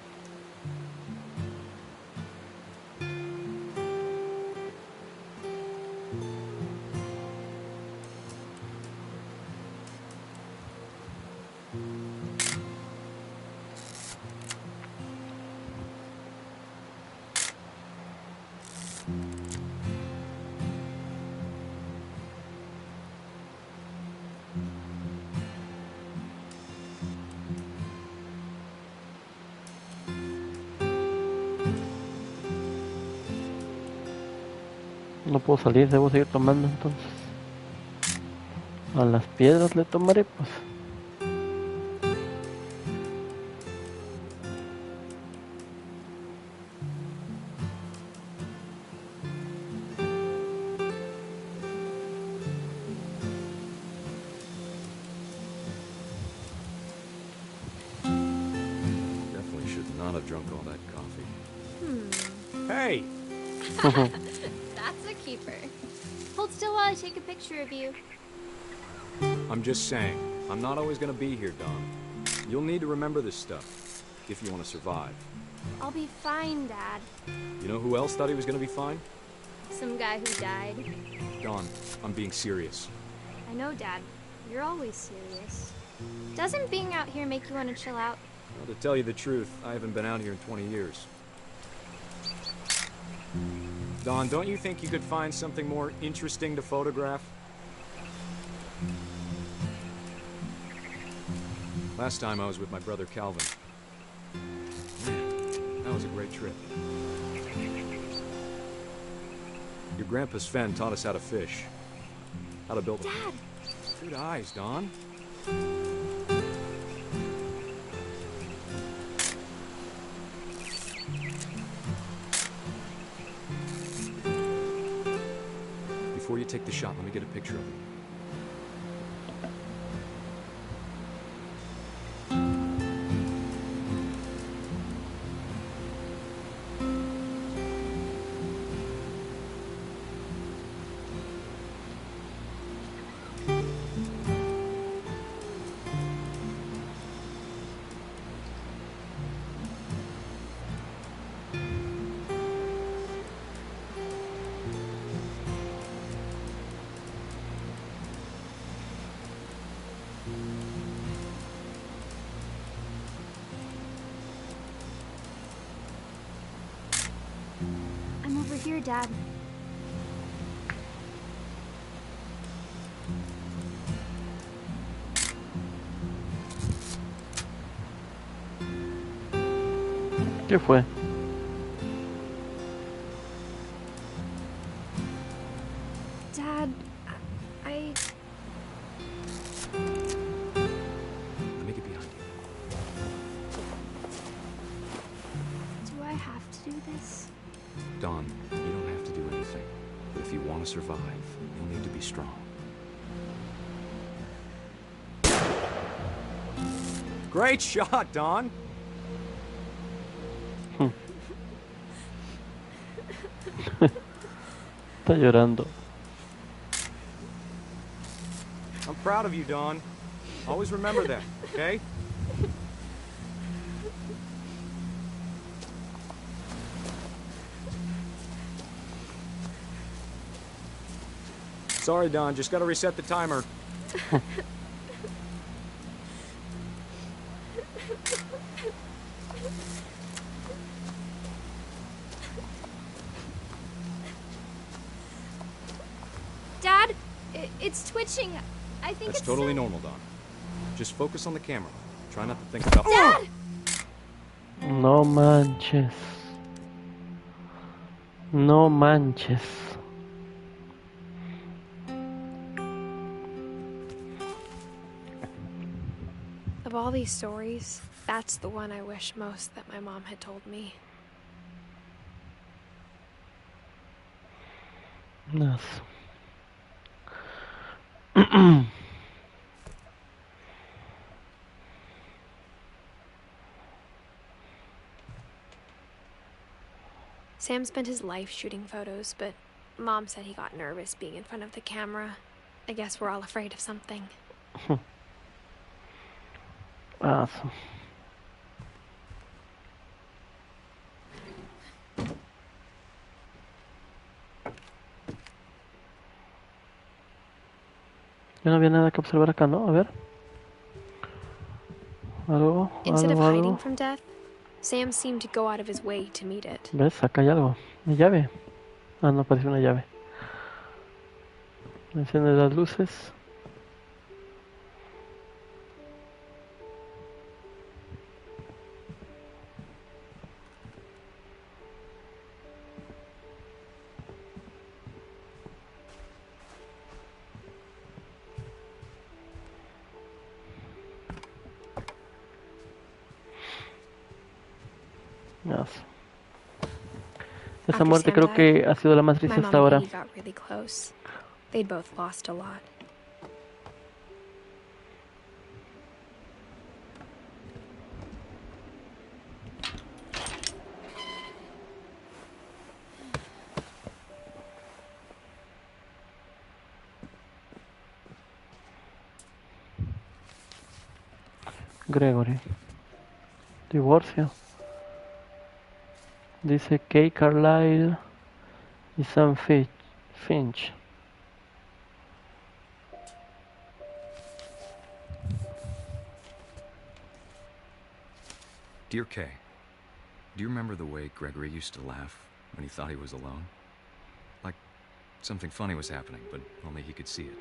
No puedo salir, debo seguir tomando entonces. A las piedras le tomaré, pues. Definitely should not have drunk all that coffee. Hey! That's a keeper. Hold still while I take a picture of you. I'm just saying, I'm not always gonna be here, Dawn. You'll need to remember this stuff, if you want to survive. I'll be fine, Dad. You know who else thought he was gonna be fine? Some guy who died. Dawn, I'm being serious. I know, Dad. You're always serious. Doesn't being out here make you want to chill out? Well, to tell you the truth, I haven't been out here in 20 years. Dawn, don't you think you could find something more interesting to photograph? Last time I was with my brother Calvin. Man, that was a great trip. Your grandpa Sven taught us how to fish. How to build a... Dad! Good eyes, Dawn. Before you take the shot, let me get a picture of you. I'm over here, Dad. ¿Qué fue? Dad, I... Let me get behind you. Do I have to do this? Dawn, you don't have to do anything. But if you want to survive, you'll need to be strong. Great shot, Don. Está llorando. I'm proud of you, Don. Always remember that, okay? Sorry, Don. Just gotta reset the timer. Dad, it's twitching. I think That's it's totally normal, Don. Just focus on the camera. Try not to think about... Dad! No manches. No manches. Of all these stories, that's the one I wish most that my mom had told me. Yes. Sam spent his life shooting photos, but Mom said he got nervous being in front of the camera. I guess we're all afraid of something. Awesome. Ya no había nada que observar acá, ¿no? A ver. Algo, Instead of algo, hiding algo. from death, Sam seemed to go out of his way to meet it. ¿Ves? Acá hay algo. Una llave. Ah, no, parece una llave. Enciende las luces. Yes. Esa After muerte Sam creo died, que ha sido la más my triste mom hasta and ahora. Eddie got really close. They'd both lost a lot. Gregory. Divorcio. Dice Kay Carlisle y Sam Finch. Dear Kay, do you remember the way Gregory used to laugh when he thought he was alone? Like something funny was happening, but only he could see it.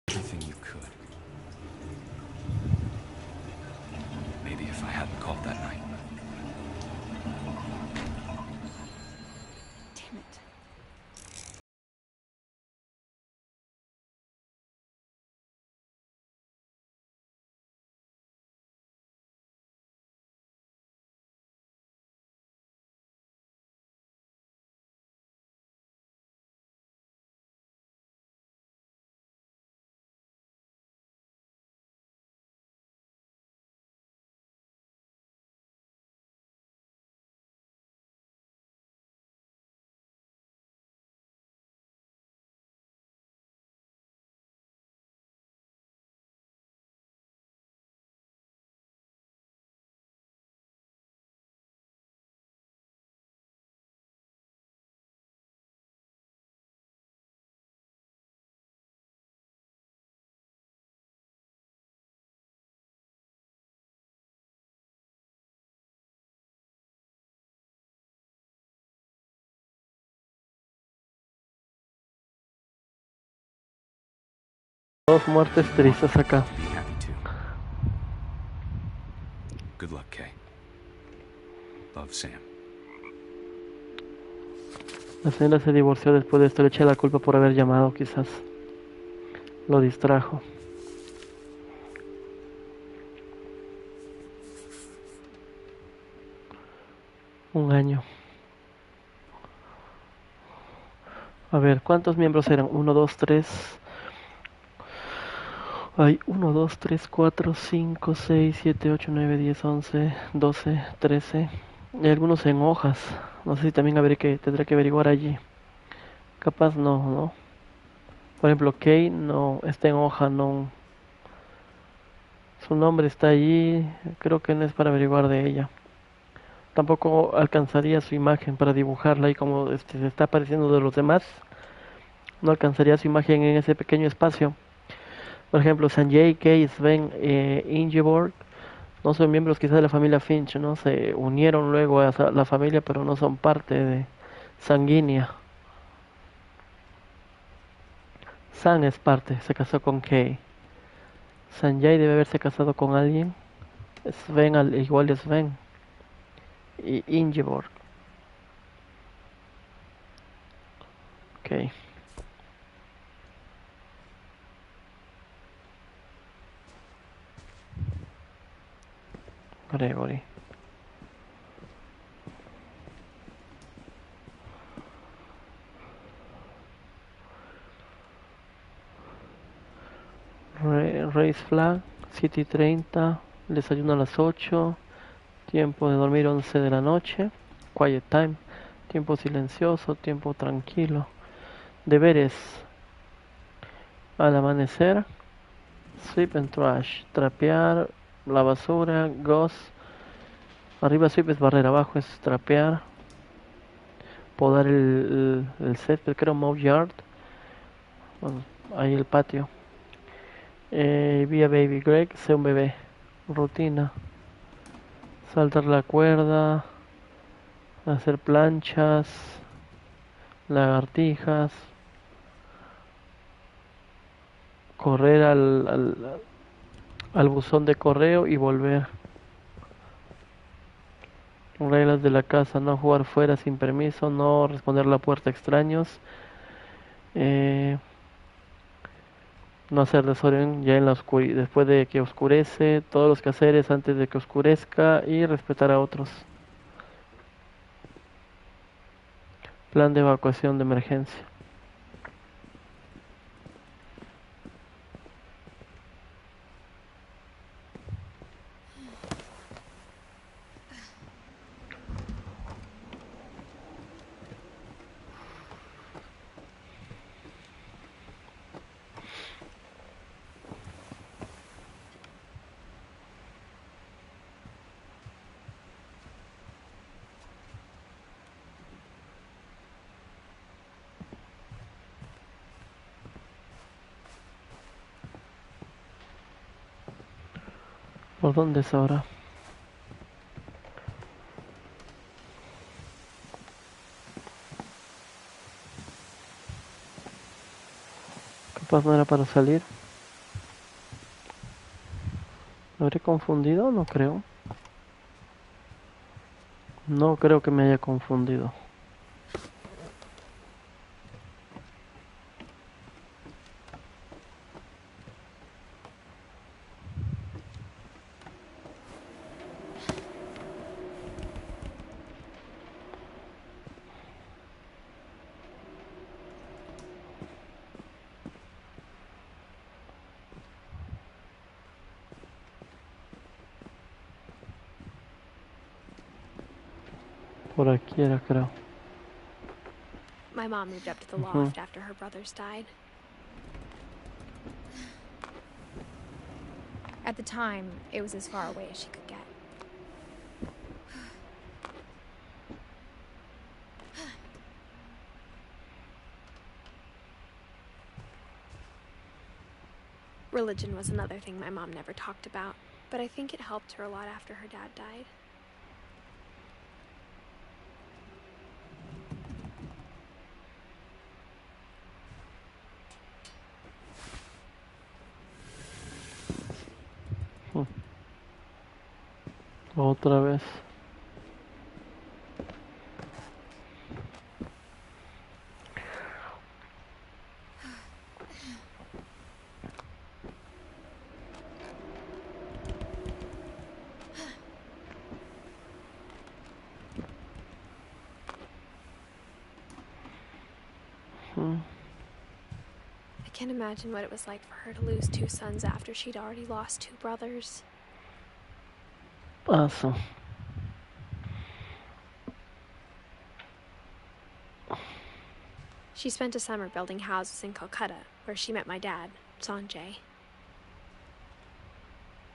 everything you could. Maybe if I hadn't called that night. Damn it. Dos muertes tristes acá. Be happy too. Good luck, Kay. Love, Sam. La señora se divorció después de esto, le eché la culpa por haber llamado, quizás. Lo distrajo. Un año. A ver, ¿cuántos miembros eran? 1, 2, 3. Hay 1, 2, 3, 4, 5, 6, 7, 8, 9, 10, 11, 12, 13. Y algunos en hojas. No sé si también tendré que averiguar allí. Capaz no. Por ejemplo, Kay no está en hoja, no. Su nombre está allí. Creo que no es para averiguar de ella. Tampoco alcanzaría su imagen para dibujarla y como se está apareciendo de los demás, no alcanzaría su imagen en ese pequeño espacio. Por ejemplo, Sanjay, Kay, Sven, Ingeborg no son miembros quizás de la familia Finch, ¿no? Se unieron luego a la familia, pero no son parte de sanguínea. San es parte, se casó con Kay. Sanjay debe haberse casado con alguien. Sven igual es Sven. Y Ingeborg. Ok. Gregory. Race flag, 7:30, desayuno a las 8, tiempo de dormir 11 de la noche, quiet time, tiempo silencioso, tiempo tranquilo, deberes, al amanecer, sweep and trash, trapear, la basura, ghost, arriba sweep es barrer, abajo es trapear, podar el césped, creo mow yard, bueno, ahí el patio. Be a baby Greg, sé un bebé. Rutina. Saltar la cuerda. Hacer planchas. Lagartijas. Correr al buzón de correo y volver. Reglas de la casa: no jugar fuera sin permiso. No responder la puerta a extraños. No hacer desorden ya en la después de que oscurece, todos los quehaceres antes de que oscurezca y respetar a otros. Plan de evacuación de emergencia. ¿Por dónde es ahora? Capaz no era para salir. habré confundido? No creo. No creo que me haya confundido. Por aquí era, creo. My mom moved up to the loft after her brothers died. At the time, it was as far away as she could get. Religion was another thing my mom never talked about, but I think it helped her a lot after her dad died. Otra vez. I can't imagine what it was like for her to lose 2 sons after she'd already lost 2 brothers. Paso. She spent a summer building houses in Calcutta, where she met my dad, Sanjay.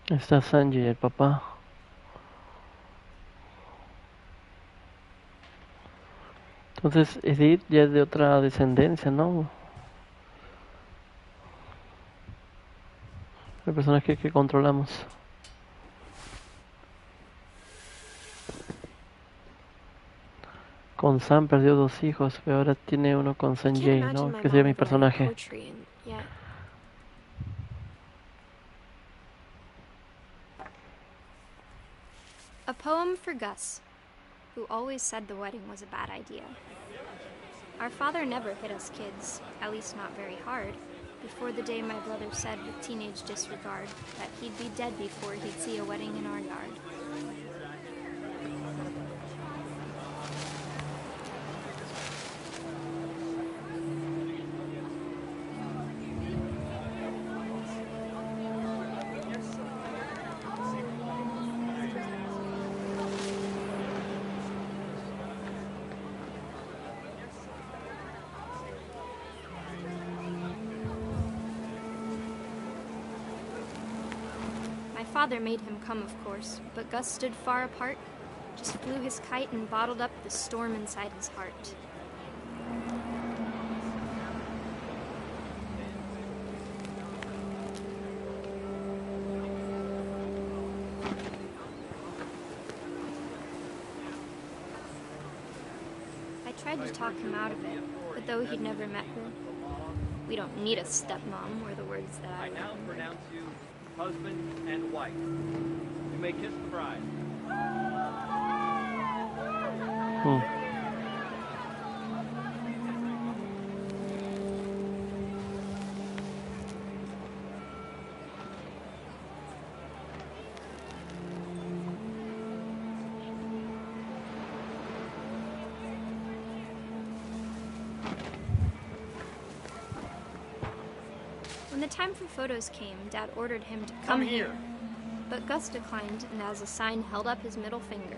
Está Sanjay, el papá. Entonces Edith ya es de otra descendencia, ¿no? El personaje que controlamos. Con Sam perdió 2 hijos, pero ahora tiene uno con Sanjay, ¿no? Que sería mi personaje. A poem for Gus, who always said the wedding was a bad idea. Our father never hit us kids, at least not very hard, before the day my brother said with teenage disregard that he'd be dead before he'd see a wedding in our yard. Father made him come, of course, but Gus stood far apart, just flew his kite and bottled up the storm inside his heart. I tried to talk him out of it, but though he'd never met her, we don't need a stepmom, were the words that I now pronounce you husband and wife. You may kiss the bride. When the time for photos came, Dad ordered him to come here. But Gus declined, and as a sign held up his middle finger.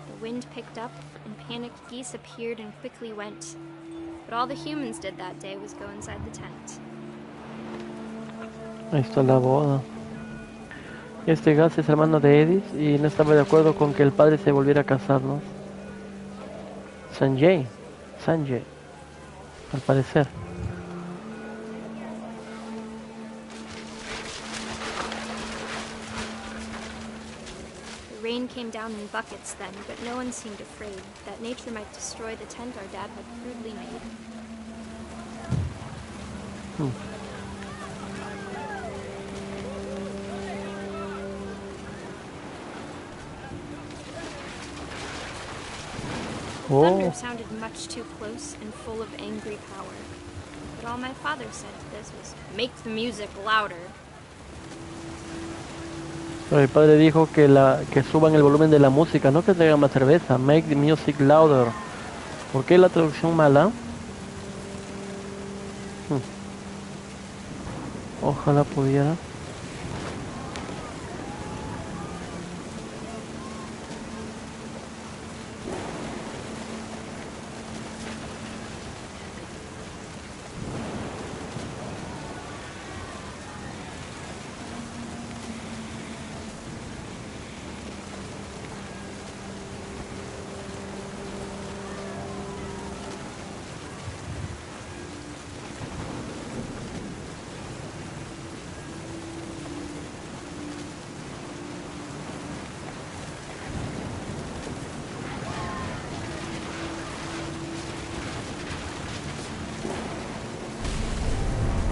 The wind picked up, and panicked geese appeared and quickly went. But all the humans did that day was go inside the tent. Ahí está la boda. Este Gus es hermano de Edith y no estaba de acuerdo con que el padre se volviera a casar, ¿no? Sanjay, al parecer. The rain came down in buckets then, but no one seemed afraid that nature might destroy the tent our dad had crudely made. Thunder sounded much too close and full of angry power. But all my father said to this was, "Make the music louder." Pero el padre dijo que suban el volumen de la música, no que traigan más cerveza. Make the music louder. ¿Por qué la traducción mala? Ojalá pudiera.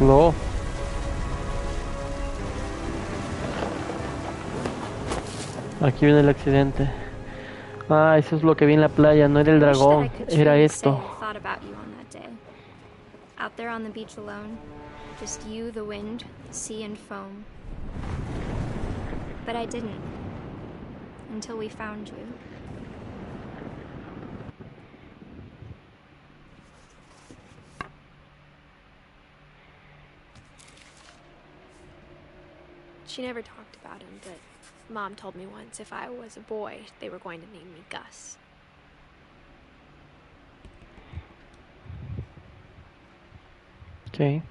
No. Aquí viene el accidente. Ah, eso es lo que vi en la playa, no era el dragón, era esto. Out there on the beach alone, just you, the wind, the sea and foam. But I didn't, until we found you. She never talked about him, but Mom told me once if I was a boy, they were going to name me Gus. Okay.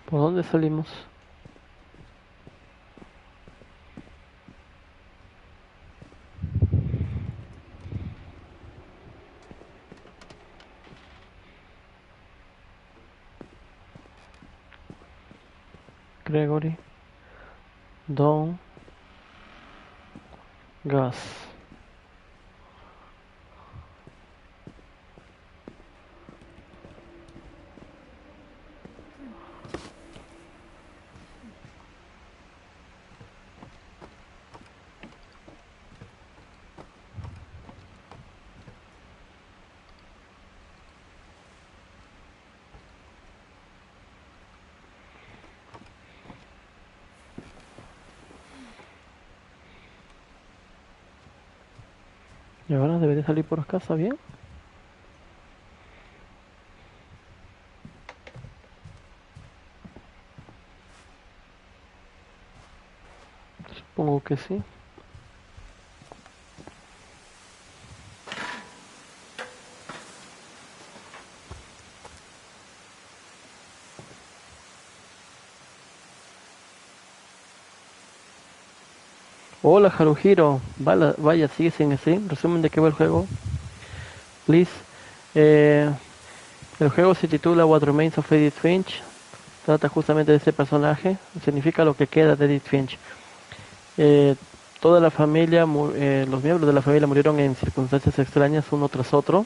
¿Por dónde salimos? Gregory, Don, Gus. Y ahora debería salir por casa bien. Supongo que sí. Hola Haruhiro, vaya, sigue sin así. Resumen de qué va el juego. Please. El juego se titula What Remains of Edith Finch. Trata justamente de ese personaje. Significa lo que queda de Edith Finch. Toda la familia, los miembros de la familia murieron en circunstancias extrañas uno tras otro.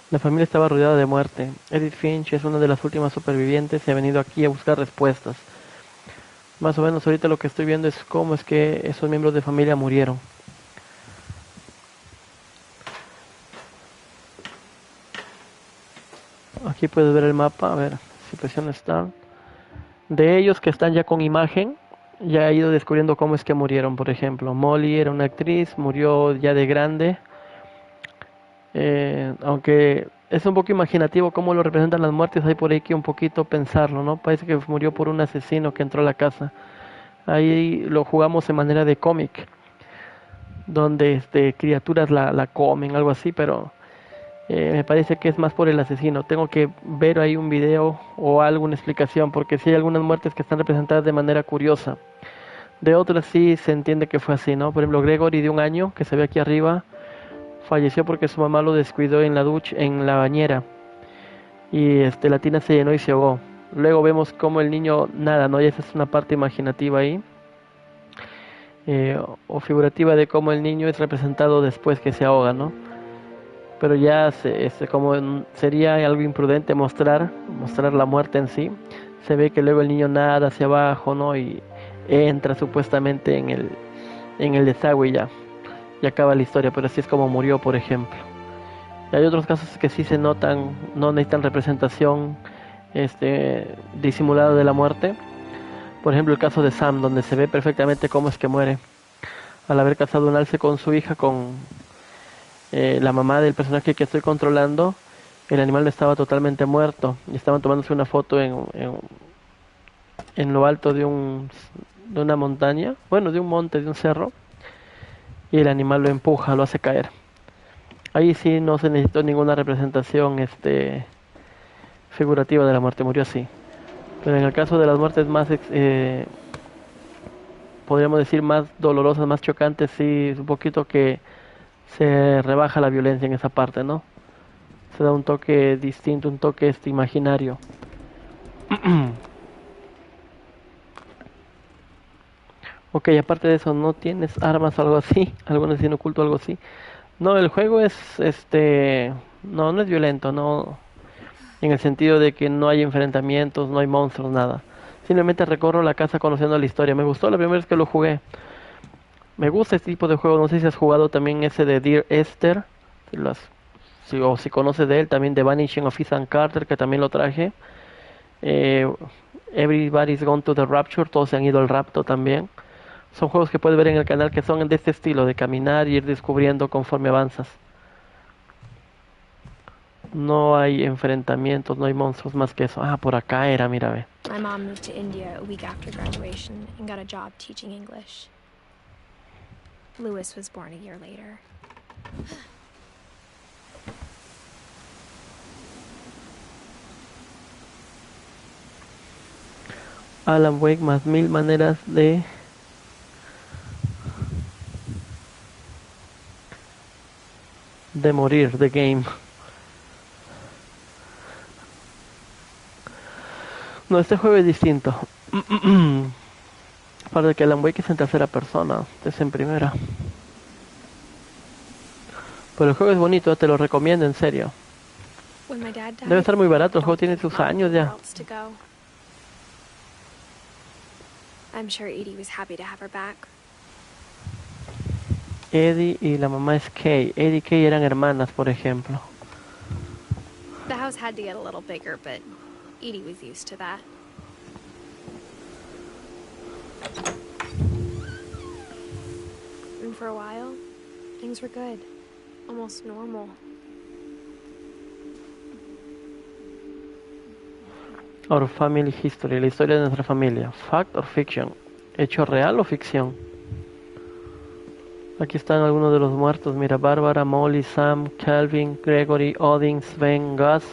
La familia estaba rodeada de muerte. Edith Finch es una de las últimas supervivientes y ha venido aquí a buscar respuestas. Más o menos ahorita lo que estoy viendo es cómo es que esos miembros de familia murieron. Aquí puedes ver el mapa, a ver si presiono Start. De ellos que están ya con imagen, ya he ido descubriendo cómo es que murieron. Por ejemplo, Molly era una actriz, murió ya de grande. Aunque es un poco imaginativo cómo lo representan las muertes, hay por ahí que un poquito pensarlo, ¿no? Parece que murió por un asesino que entró a la casa. Ahí lo jugamos en manera de cómic, donde criaturas la comen, algo así, pero Me parece que es más por el asesino. Tengo que ver ahí un video o alguna explicación, porque sí hay algunas muertes que están representadas de manera curiosa. De otras sí se entiende que fue así, ¿no? Por ejemplo, Gregory de 1 año, que se ve aquí arriba, falleció porque su mamá lo descuidó en la ducha, en la bañera, y la tina se llenó y se ahogó. Luego vemos cómo el niño nada, ¿no? Y esa es una parte imaginativa ahí, o figurativa de cómo el niño es representado después que se ahoga, ¿no? Pero ya como sería algo imprudente mostrar la muerte en sí. Se ve que luego el niño nada hacia abajo, ¿no? Y entra supuestamente en el desagüe y acaba la historia, pero así es como murió, por ejemplo. Y hay otros casos que sí se notan, no necesitan representación disimulada de la muerte. Por ejemplo, el caso de Sam, donde se ve perfectamente cómo es que muere. Al haber casado un alce con su hija, con la mamá del personaje que estoy controlando, el animal estaba totalmente muerto. Y estaban tomándose una foto en lo alto de una montaña, bueno, de un monte, de un cerro. Y el animal lo empuja, lo hace caer. Ahí sí no se necesitó ninguna representación figurativa de la muerte, murió así. Pero en el caso de las muertes más, podríamos decir, más dolorosas, más chocantes, sí, es un poquito que se rebaja la violencia en esa parte, ¿no? Se da un toque distinto, un toque imaginario. Ok, aparte de eso, ¿no tienes armas o algo así? ¿Algún asesino oculto o algo así? No, el juego es, no es violento, no, en el sentido de que no hay enfrentamientos, no hay monstruos, nada. Simplemente recorro la casa conociendo la historia. Me gustó la primera vez que lo jugué. Me gusta este tipo de juego. No sé si has jugado también ese de Dear Esther, o si conoces de él, también de Vanishing of Ethan Carter, que también lo traje. Eh, Everybody's Gone to the Rapture, todos se han ido al rapto también. Son juegos que puedes ver en el canal que son de este estilo, de caminar y ir descubriendo conforme avanzas. No hay enfrentamientos, no hay monstruos más que eso. Ah, por acá era, mira, ve. My mom moved to India a week after graduation and got a job teaching English. Lewis was born a year later. Alan Wake más 1000 maneras de morir, the game. No, este juego es distinto. Para que Alan Wake es en tercera persona, es en primera. Pero el juego es bonito, te lo recomiendo en serio. Debe estar muy barato, el juego tiene sus años ya. I'm sure Edie was happy to have her back. Eddie y la mamá es Kay. Eddie y Kay eran hermanas, por ejemplo. The house had to get a little bigger, but Edie was used to that. And for a while, things were good. Almost normal. Our family history, la historia de nuestra familia. Fact or fiction. ¿Hecho real o ficción? Aquí están algunos de los muertos. Mira, Bárbara, Molly, Sam, Calvin, Gregory, Odin, Sven, Gus,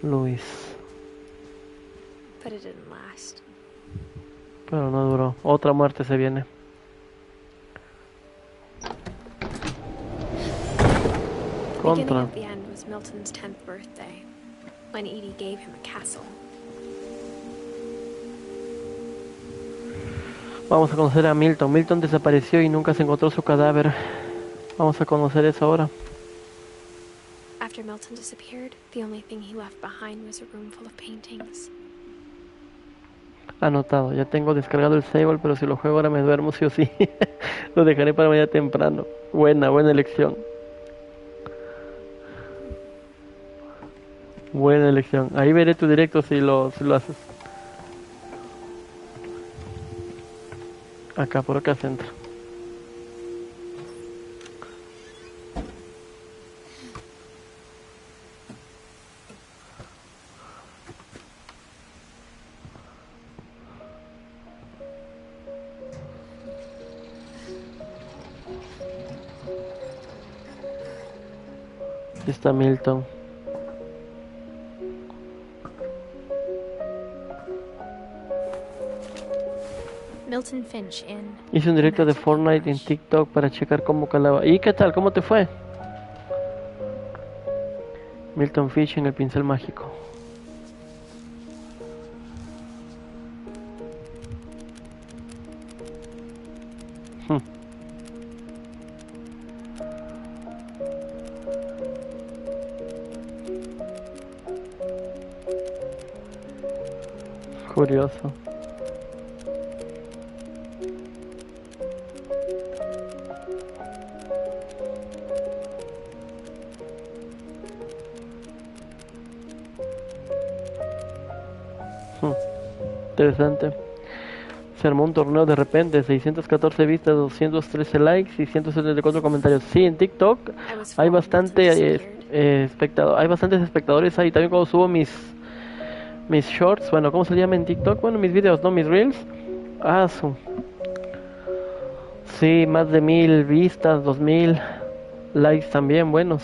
Luis. But it didn't last. Pero no duró. Otra muerte se viene. Contra. At the end was Milton's 10th birthday, when Edie gave him a castle. Vamos a conocer a Milton. Milton desapareció y nunca se encontró su cadáver. Vamos a conocer eso ahora. After Milton disappeared, the only thing he left behind was a room full of paintings. Anotado. Ya tengo descargado el save, pero si lo juego ahora me duermo sí o sí. Lo dejaré para mañana temprano. Buena elección. Buena elección. Ahí veré tu directo si lo haces. Acá, por acá se entra. Aquí está Milton. Milton Finch in. Hice un directo de Fortnite en TikTok para checar cómo calaba. ¿Y qué tal? ¿Cómo te fue? Milton Finch en el pincel mágico. Curioso. Interesante. Se armó un torneo de repente, 614 vistas, 213 likes y 174 comentarios. Sí, en TikTok hay bastante hay bastantes espectadores ahí. También cuando subo mis shorts, bueno, ¿cómo se llama en TikTok? Bueno, mis videos, no mis reels. Sí, más de 1000 vistas, 2000 likes también buenos.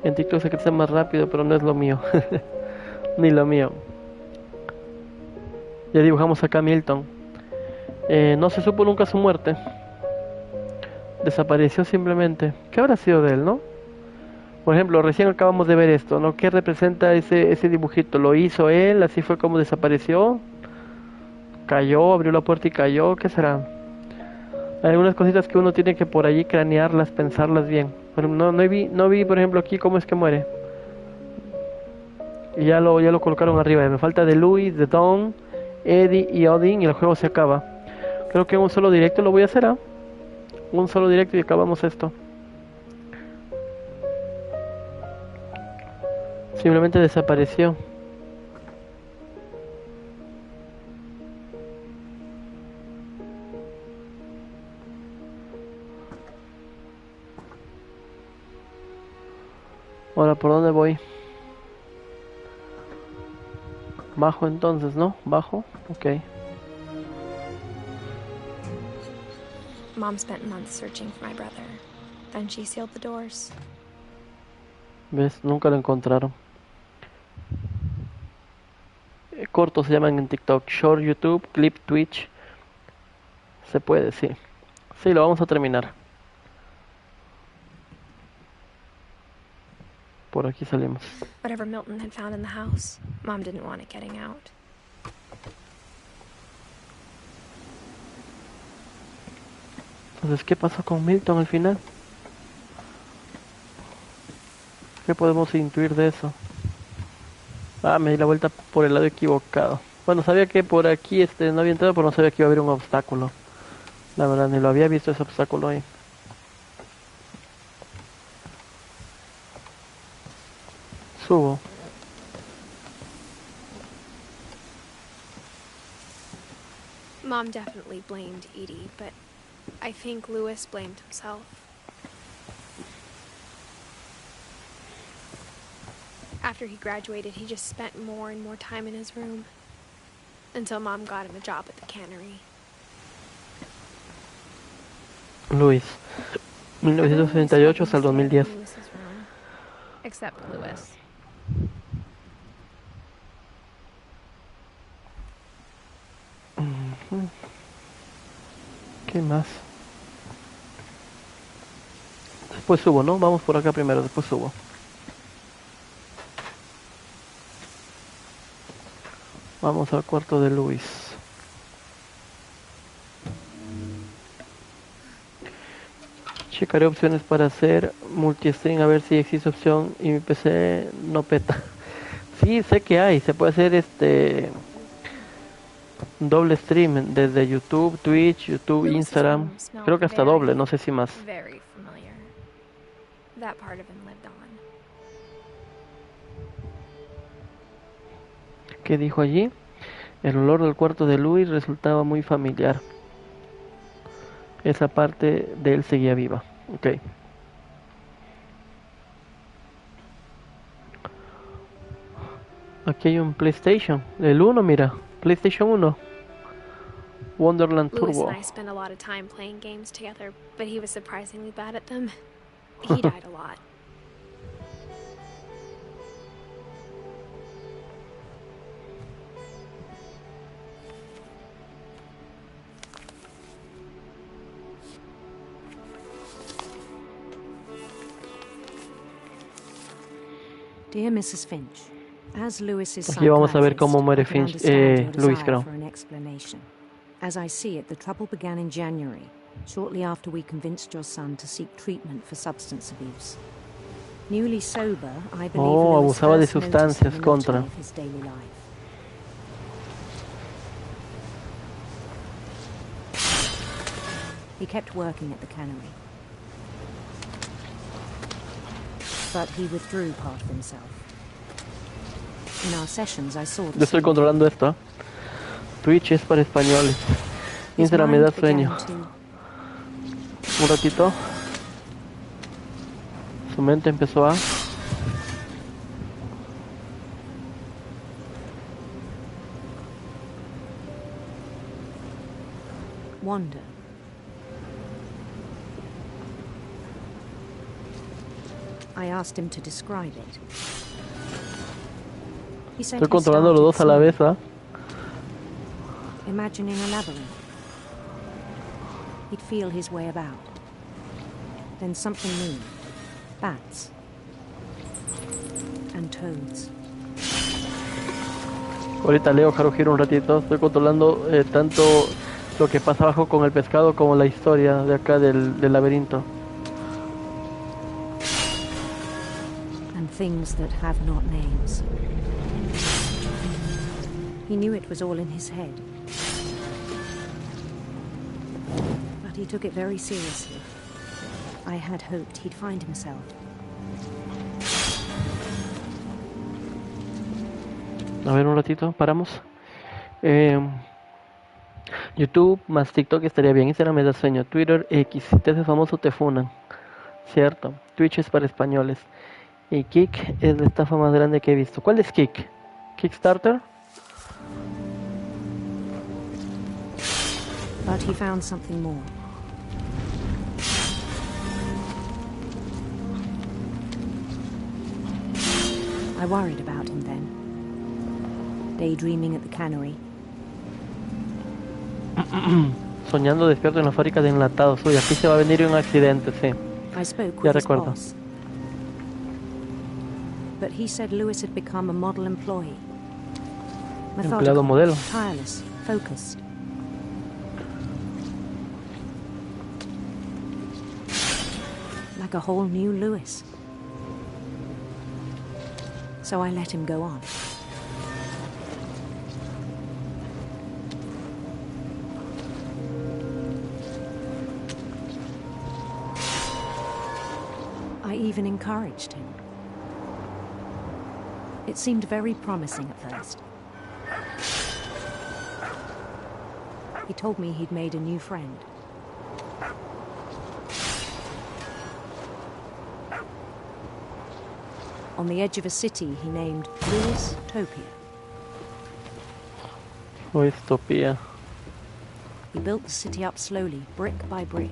En TikTok se crece más rápido, pero no es lo mío. Ni lo mío. Ya dibujamos acá a Milton. No se supo nunca su muerte. Desapareció simplemente. ¿Qué habrá sido de él, no? Por ejemplo, recién acabamos de ver esto, ¿no? ¿Qué representa ese dibujito? ¿Lo hizo él? ¿Así fue como desapareció? ¿Cayó? ¿Abrió la puerta y cayó? ¿Qué será? Hay algunas cositas que uno tiene que por allí cranearlas, pensarlas bien. Pero no vi, por ejemplo, aquí cómo es que muere. Y ya lo colocaron arriba. Me falta de Louis, de Don, Eddie y Odin y el juego se acaba. Creo que en un solo directo lo voy a hacer, ¿ah? Un solo directo y acabamos esto. Simplemente desapareció. Ahora, ¿por dónde voy? Bajo entonces, ¿no? Bajo, ok. Mom spent months searching for my brother. Then she sealed the doors. ¿Ves? Nunca lo encontraron. Cortos se llaman en TikTok. Short YouTube, clip Twitch. Se puede, sí. Sí, lo vamos a terminar. Por aquí salimos. Whatever Milton had found in the house, Mom didn't want it getting out. Entonces, ¿qué pasó con Milton al final? ¿Qué podemos intuir de eso? Me di la vuelta por el lado equivocado. Bueno, sabía que por aquí no había entrado, pero no sabía que iba a haber un obstáculo. La verdad, ni lo había visto ese obstáculo ahí. Subo. Mom definitely blamed Edie, but I think Louis blamed himself. After he graduated, he just spent more and more time in his room. Until Mom got him a job at the cannery. Luis, 1968 hasta el 2010. Except Louis. ¿Qué más? Después subo, ¿no? Vamos por acá primero, después subo. Vamos al cuarto de Luis. Checaré opciones para hacer multistream a ver si existe opción y mi PC no peta. Sí, sé que hay, se puede hacer doble stream desde YouTube, Twitch, YouTube, Instagram. Creo que hasta doble, no sé si más. ¿Qué dijo allí? El olor del cuarto de Luis resultaba muy familiar. Esa parte de él seguía viva. Ok. Aquí hay un PlayStation. El 1, mira. PlayStation 1. Wonderland Louis Turbo. and I spent a lot of time playing games together, but he was surprisingly bad at them. He died a lot. Dear Mrs. Finch, as Lewis is Aquí vamos a ver cómo muere Finch, Luis, creo. for an explanation. As I see it, the trouble began in January, shortly after we convinced your son to seek treatment for substance abuse. Newly sober, I believe Lewis abusaba de first noticed sustancias, the contra. monotony of his daily life. He kept working at the cannery, but he withdrew part of himself. In our sessions, I saw Yo the estoy controlando esto, ¿eh? Twitch es para españoles. Instagram me da sueño. Un ratito. Su mente empezó a... wander. I asked him to describe it. He said Estoy controlando los dos a la vez, ¿ah? Imagining a labyrinth. He'd feel his way about. Then something moved. Bats. And toads. Ahorita leo Haruhiro un ratito. Estoy controlando tanto lo que pasa abajo con el pescado como la historia de acá del laberinto. And things that have not names. He knew it was all in his head. But he took it very seriously. I had hoped he'd find himself. A ver un ratito, paramos. YouTube más TikTok estaría bien. Instagram me da sueño. Twitter, X. Si te haces famoso te funan. Cierto. Twitch es para españoles. Y Kick es la estafa más grande que he visto. ¿Cuál es Kick? ¿Kickstarter? But he found something more. I worried about him then. Daydreaming at the cannery. Soñando despierto en la fábrica de enlatados. Uy, aquí se va a venir un accidente, sí. I spoke Ya with his recuerdo. boss. But he said Lewis had become a model employee. Empleado modelo. Tireless, focused. Like a whole new Lewis. So I let him go on. I even encouraged him. It seemed very promising at first. He told me he'd made a new friend. On the edge of a city he named Lewis Topia. Luistopía. He built the city up slowly, brick by brick.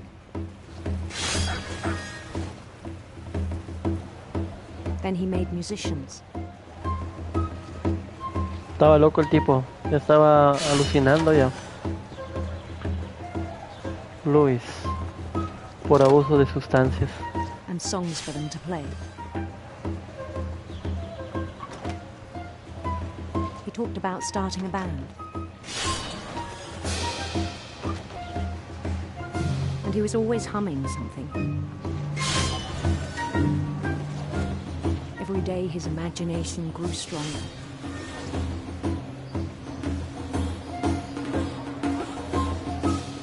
Then he made musicians. Estaba loco el tipo. Ya estaba alucinando ya. Luis. Por abuso de sustancias. And songs for them to play. He talked about starting a band. And he was always humming something. Every day his imagination grew stronger.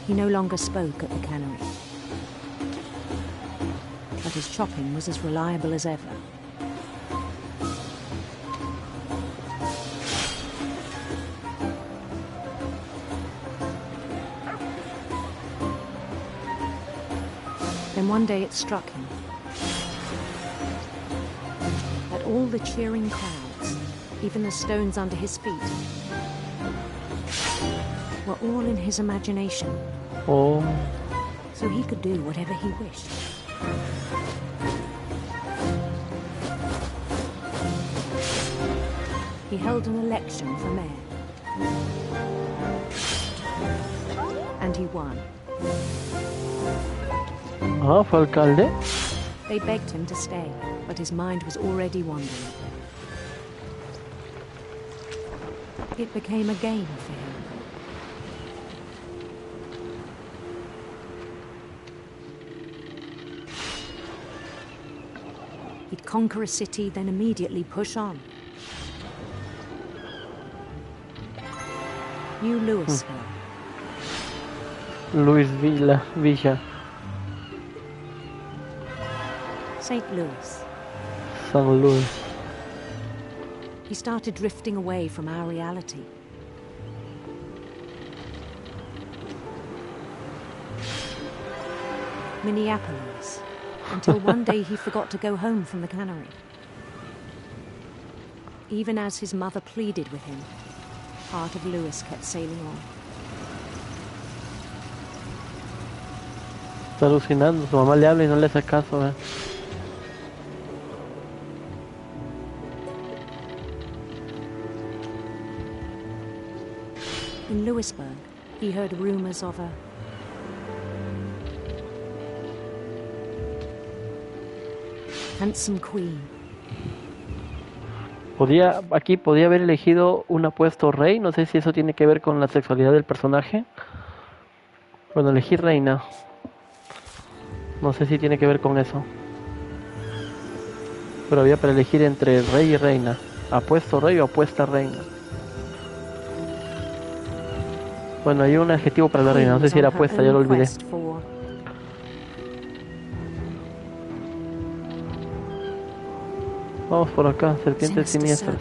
He no longer spoke at the cannery. But his chopping was as reliable as ever. Then one day it struck him that all the cheering crowds, even the stones under his feet, were all in his imagination. Oh. So he could do whatever he wished. He held an election for mayor. And he won. Ah, fue alcalde. They begged him to stay, but his mind was already wandering. It became a game for him. He'd conquer a city, then immediately push on. New Louisville. Louisville, Villa. St. Louis. St. Louis. He started drifting away from our reality. Minneapolis, until one day he forgot to go home from the cannery. Even as his mother pleaded with him, part of Louis kept sailing on. Está alucinando, su mamá le habla y no le hace caso, In Louisburg, he heard rumors of a handsome queen. Aquí podía haber elegido un apuesto rey, no sé si eso tiene que ver con la sexualidad del personaje. Bueno, elegí reina. No sé si tiene que ver con eso. Pero había para elegir entre rey y reina. Apuesto rey o apuesta reina. Bueno, hay un adjetivo para la reina, no sé si era apuesta, ya lo olvidé. Vamos por acá, serpientes siniestras.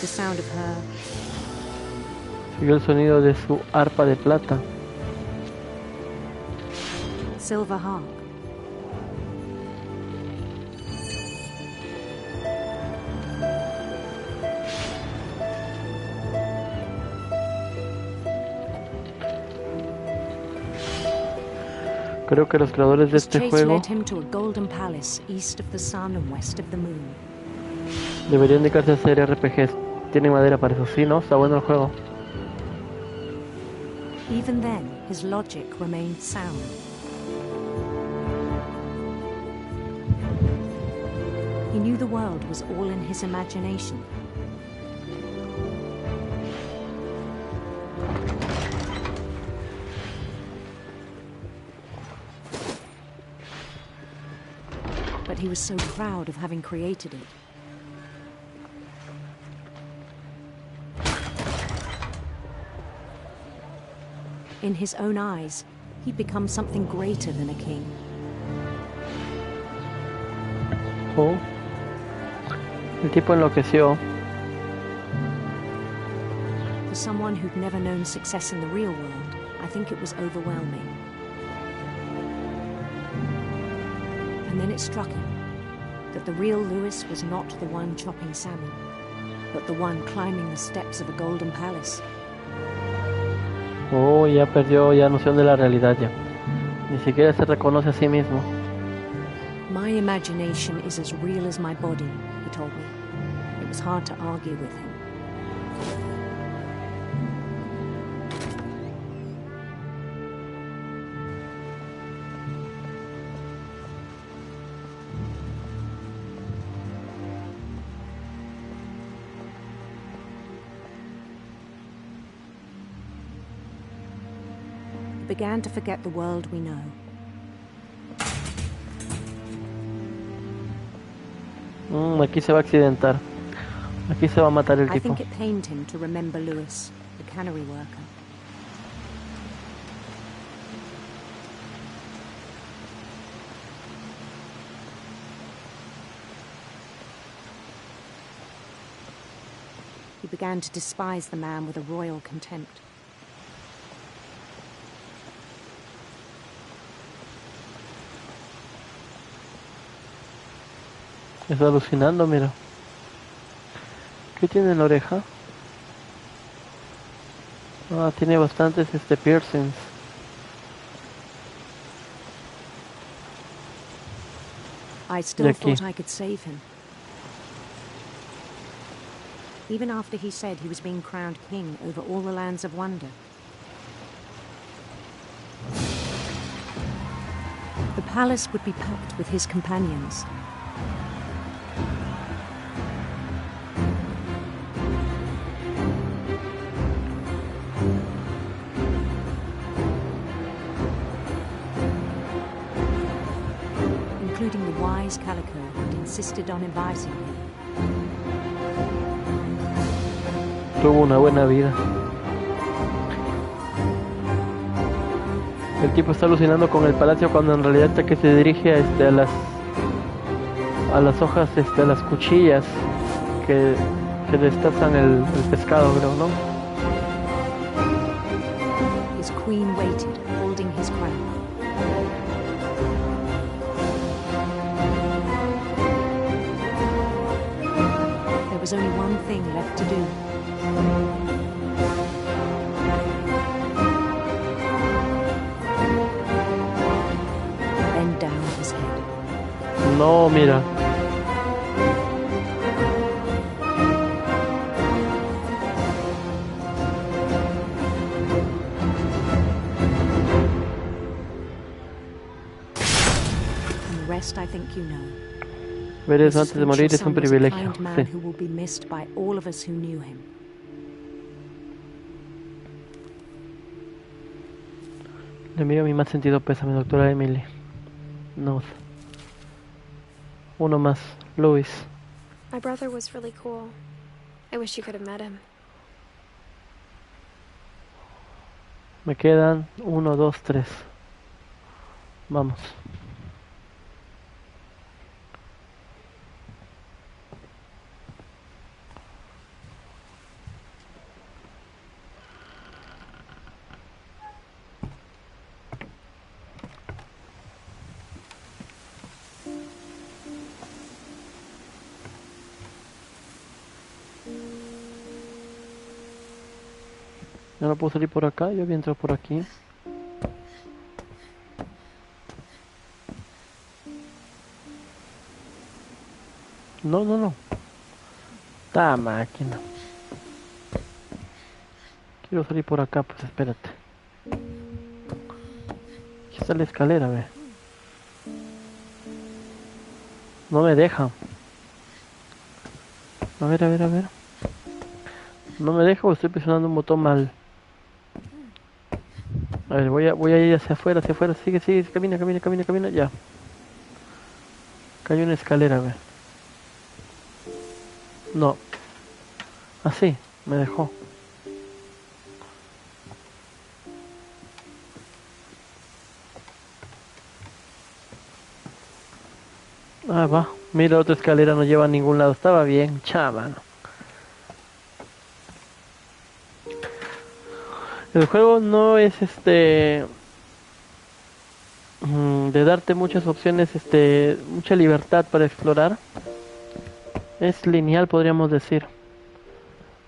The sound of her. Siguió el sonido de su arpa de plata. Silver harp. Creo que los creadores de este juego deberían dedicarse a hacer RPGs. Tienen madera para eso, sí, ¿no? Está bueno el juego. Even then, his logic remained sound. He knew the world was all in his imagination. But he was so proud of having created it. In his own eyes, he'd become something greater than a king. Oh. El tipo enloqueció. For someone who'd never known success in the real world, I think it was overwhelming. And then it struck him that the real Louis was not the one chopping salmon, but the one climbing the steps of a golden palace. Oh, ya perdió ya noción de la realidad ya. Ni siquiera se reconoce a sí mismo. My imagination is as real as my body, he told me. It was hard to argue with him. Began to forget the world we know. Aquí se va a accidentar. Aquí se va a matar el tipo. I think it pained him to remember Louis, the cannery worker. He began to despise the man with a royal contempt. Está alucinando, mira. ¿Qué tiene en la oreja? Ah, tiene bastantes piercings. I still thought I could save him. even after he said he was being crowned king over all the lands of wonder. The palace would be packed with his companions. Including the wise Calico who'd insisted on inviting him. Tuvo una buena vida. El tipo está alucinando con el palacio cuando en realidad está que se dirige a las hojas, a las cuchillas que destazan el pescado, creo, ¿no? His queen waited, holding his crown. There was only one thing left to do. Bend down his head. No, mira. And the rest I think you know. Ver eso antes de morir es un privilegio. Sí. Who will be missed by all of us who knew him. Le envío mi más sentido pésame, doctora Emily. No. Uno más, Louis. My brother was really cool. I wish you could have met him. Me quedan 1, 2, 3. Vamos. Yo no puedo salir por acá, yo voy a entrar por aquí. No, no, no. Ta máquina. Quiero salir por acá, pues espérate. Aquí está la escalera, ve. No me deja. A ver, a ver, a ver. No me deja o estoy presionando un botón mal. A ver, voy a ir hacia afuera, sigue, camina, ya. Acá hay una escalera, a ver. No. Así, me dejó. Ah, va. Mira, otra escalera no lleva a ningún lado. Estaba bien, chaval. El juego no es de darte muchas opciones, mucha libertad para explorar. Es lineal, podríamos decir.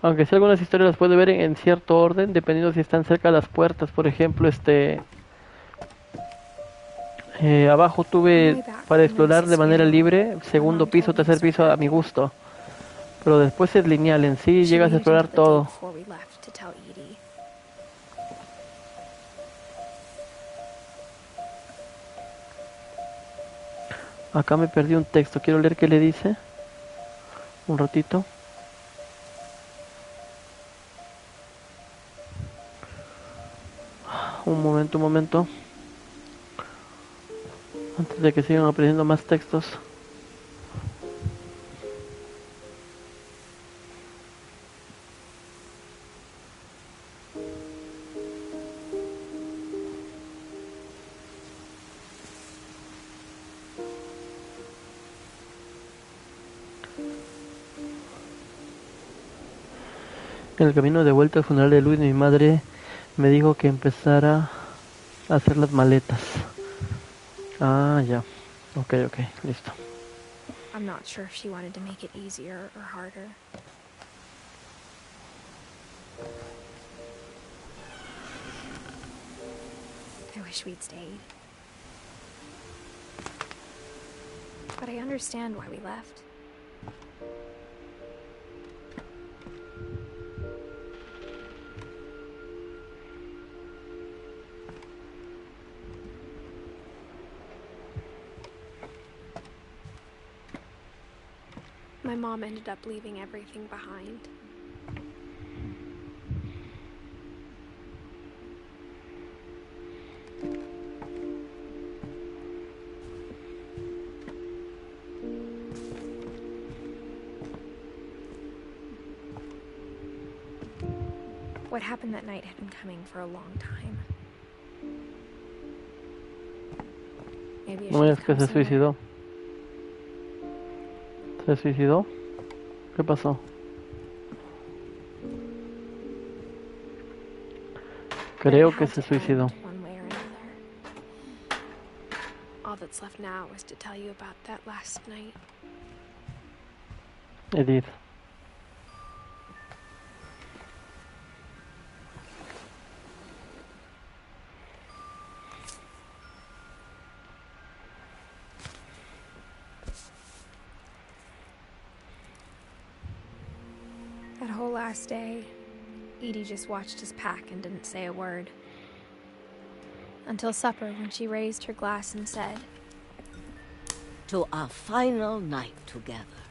Aunque si algunas historias las puede ver en cierto orden, dependiendo si están cerca de las puertas. Por ejemplo, abajo tuve para explorar de manera libre, segundo piso, tercer piso a mi gusto. Pero después es lineal, en sí llegas a explorar todo. Acá me perdí un texto, quiero leer qué le dice. Un ratito. Un momento. Antes de que sigan apareciendo más textos. En el camino de vuelta al funeral de Luis, mi madre me dijo que empezara a hacer las maletas. Ah, ya. Ok, listo. I'm not sure if she wanted to make it easier or harder. I wish we'd stayed. But I understand why we left. My mom ended up leaving everything behind. What happened that night had been coming for a long time. Maybe I No should es have que come se sooner. suicidó. ¿Se suicidó? ¿Qué pasó? Creo que se suicidó. One way or another. All that's left now is to tell you about that last night. Edith. That whole last day, Edie just watched us pack and didn't say a word. Until supper, when she raised her glass and said, "To our final night together,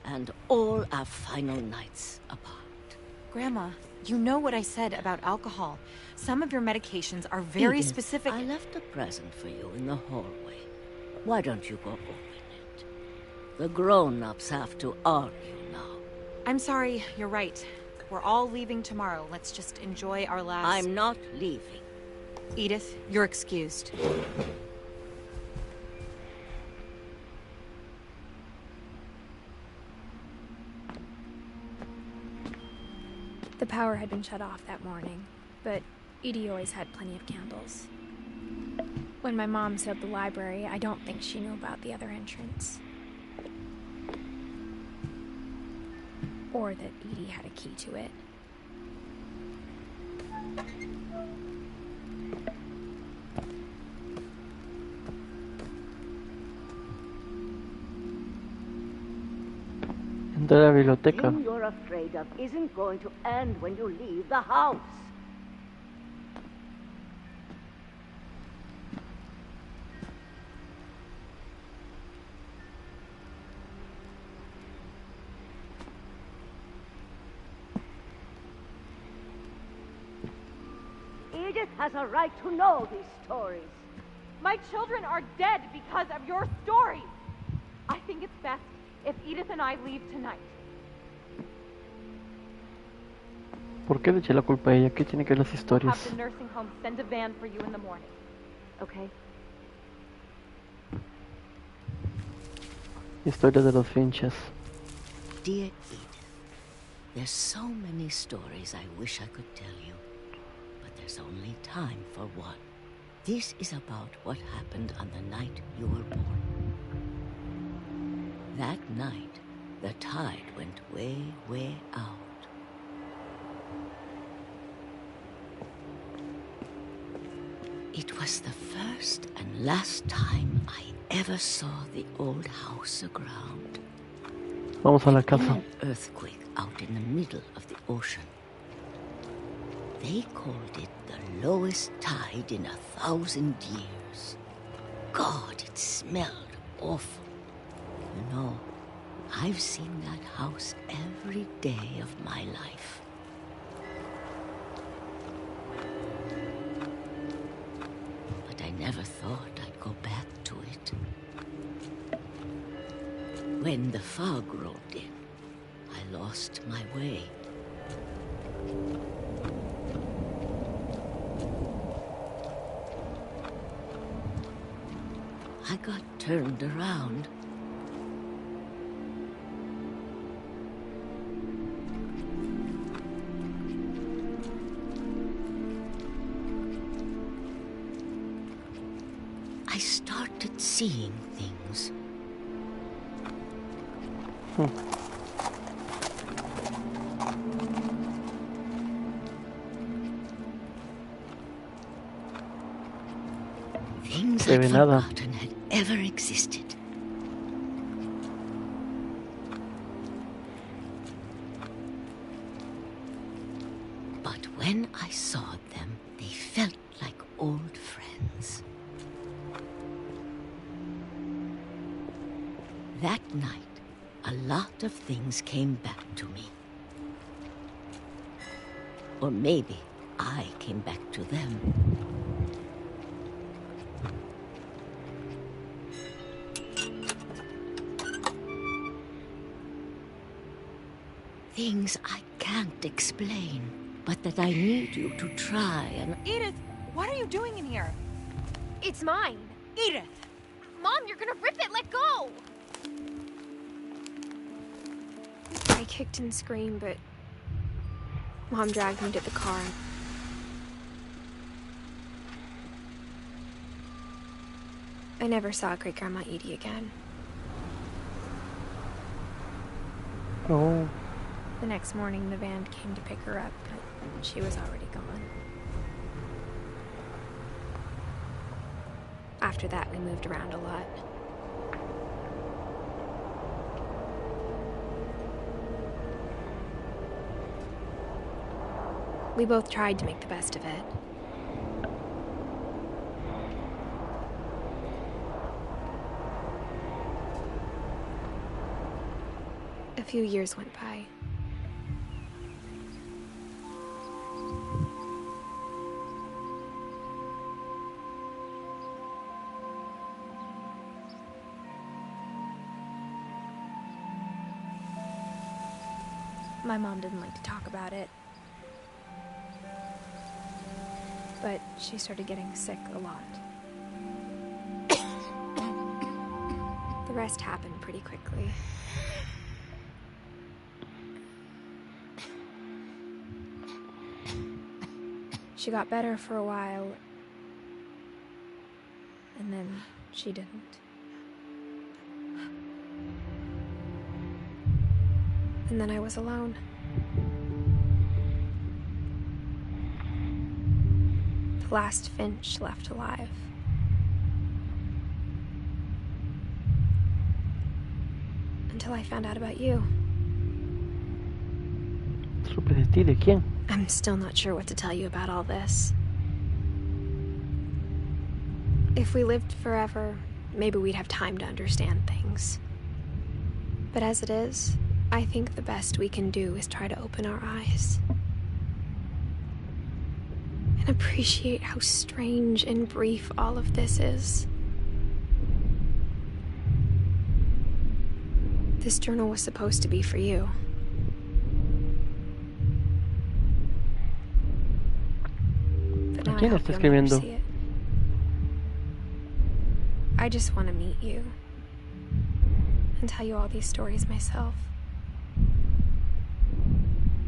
and all our final nights apart." Grandma, you know what I said about alcohol. Some of your medications are very Edith, specific. I left a present for you in the hallway. Why don't you go open it? The grown-ups have to argue now. I'm sorry, you're right. We're all leaving tomorrow. Let's just enjoy our last... I'm not leaving. Edith, you're excused. the power had been shut off that morning, but Edie always had plenty of candles. When my mom sealed the library, I don't think she knew about the other entrance. Or that Edie had a key to it. De la biblioteca. The thing you're afraid of isn't going to end when you leave the house. Edith has a right to know these stories. My children are dead because of your stories. I think it's best if Edith and I leave tonight. ¿Por qué le eché la culpa a ella? ¿Qué tiene que ver las Have historias? the nursing home send a van for you in the morning. Okay? Historia de los Finches. Dear Edith, there's so many stories I wish I could tell you, but there's only time for one. This is about what happened on the night you were born. That night, the tide went way, way out. It was the first and last time I ever saw the old house aground. Vamos a la In casa. an earthquake out in the middle of the ocean. They called it the lowest tide in 1,000 years. God, it smelled awful. You know, I've seen that house every day of my life. But I never thought I'd go back to it. When the fog rolled in, I lost my way. I got turned around. I started seeing things. Things I'd forgotten had ever existed. But when I saw them, they felt like old friends. That night, a lot of things came back to me. Or maybe I came back to them. Things I can't explain, but that I need you to try and... Edith, what are you doing in here? It's mine. Edith! Mom, you're gonna rip it! Let go! I kicked and screamed, but Mom dragged me to the car. I never saw Great-Grandma Edie again. Oh. The next morning, the van came to pick her up, but she was already gone. After that, we moved around a lot. We both tried to make the best of it. A few years went by. My mom didn't like to talk about it. But she started getting sick a lot. The rest happened pretty quickly. She got better for a while, and then she didn't. And then I was alone. The last Finch left alive. Until I found out about you. ¿Supe de ti? ¿De quién? I'm still not sure what to tell you about all this. If we lived forever, maybe we'd have time to understand things. But as it is, I think the best we can do is try to open our eyes. And appreciate how strange and brief all of this is. This journal was supposed to be for you. But now ¿A quién I está hope you'll never escribiendo? see it. I just want to meet you and tell you all these stories myself.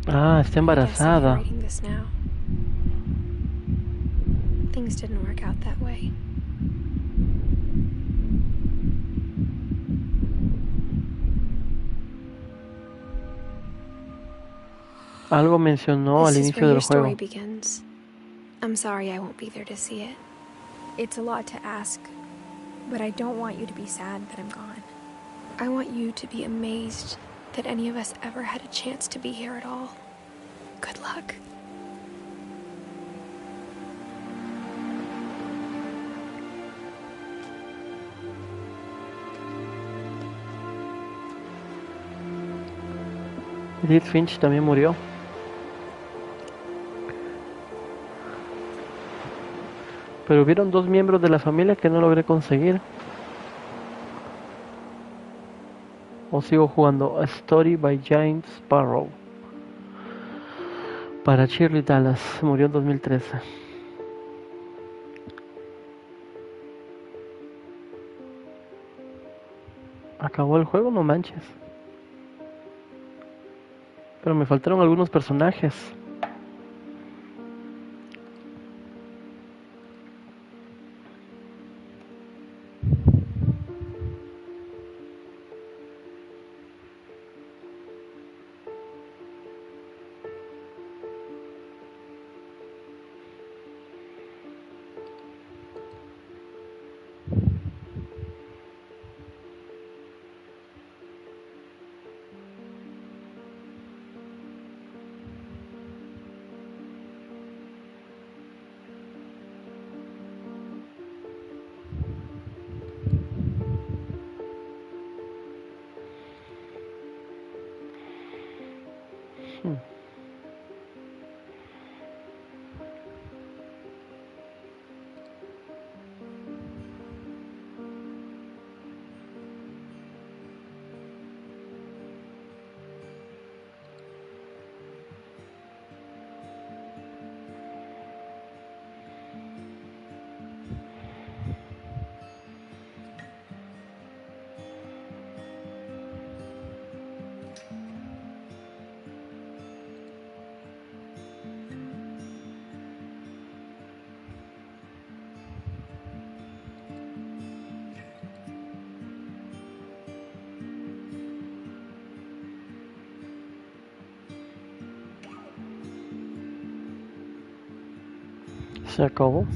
Ah, está I guess if you're embarazada. reading this now, things didn't work out that way. Algo mencionó al This is inicio where del your story juego. begins. I'm sorry I won't be there to see it. It's a lot to ask, but I don't want you to be sad that I'm gone. I want you to be amazed that any of us ever had a chance to be here at all. Good luck. Edith Finch también murió. Pero hubieron dos miembros de la familia que no logré conseguir. O sigo jugando A Story by James Sparrow. Para Shirley Dallas. Murió en 2013. ¿Acabó el juego? No manches. Pero me faltaron algunos personajes. Se acabó.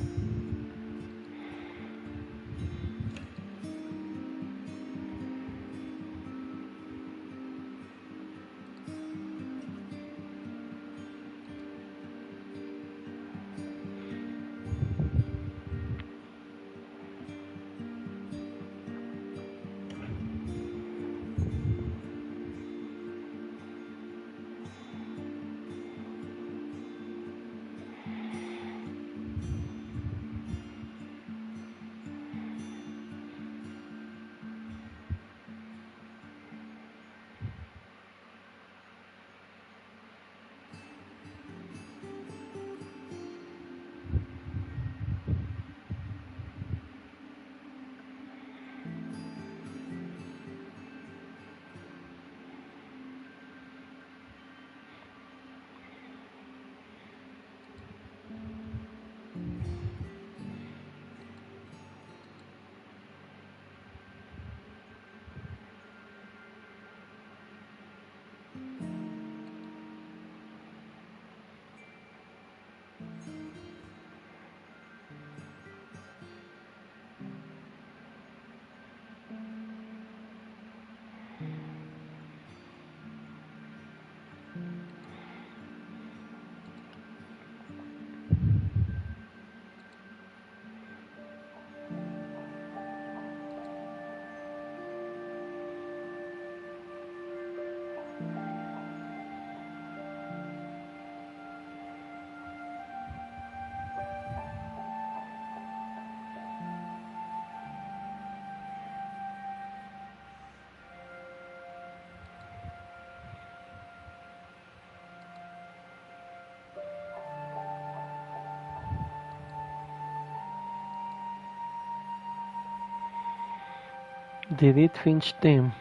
The EDITH FINCH Team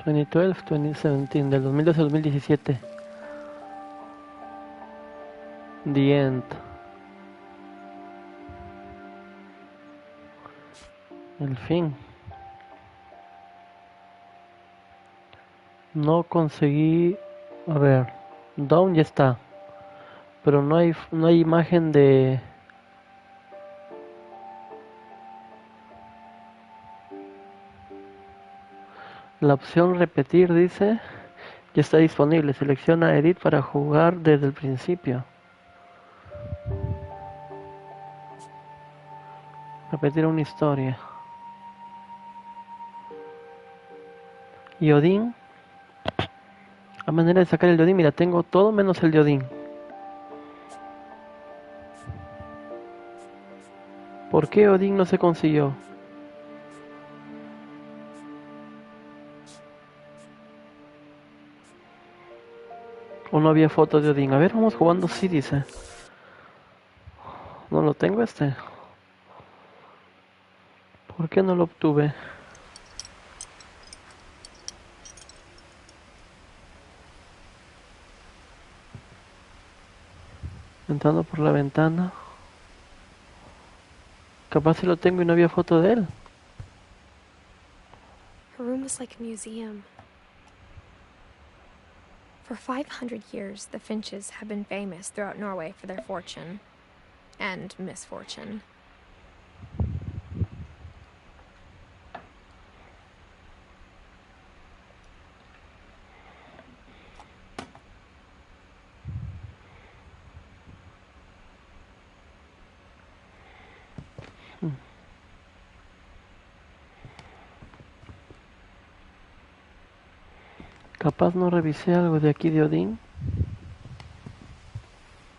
2012-2017, del 2012 al 2017. The End. El fin. No conseguí. A ver, Down ya está, pero no hay imagen de. La opción repetir dice ya está disponible. Selecciona Edit para jugar desde el principio. Repetir una historia. Y Odín. A manera de sacar el de Odín, mira, tengo todo menos el de Odín. ¿Por qué Odín no se consiguió? ¿O no había fotos de Odín? A ver, vamos jugando, sí dice. No lo tengo este. ¿Por qué no lo obtuve? Entrando por la ventana. Capaz si lo tengo y no había foto de él. Her room was like a museum. For 500 years, the Finches have been famous throughout Norway for their fortune and misfortune. Capaz no revisé algo de aquí de Odín.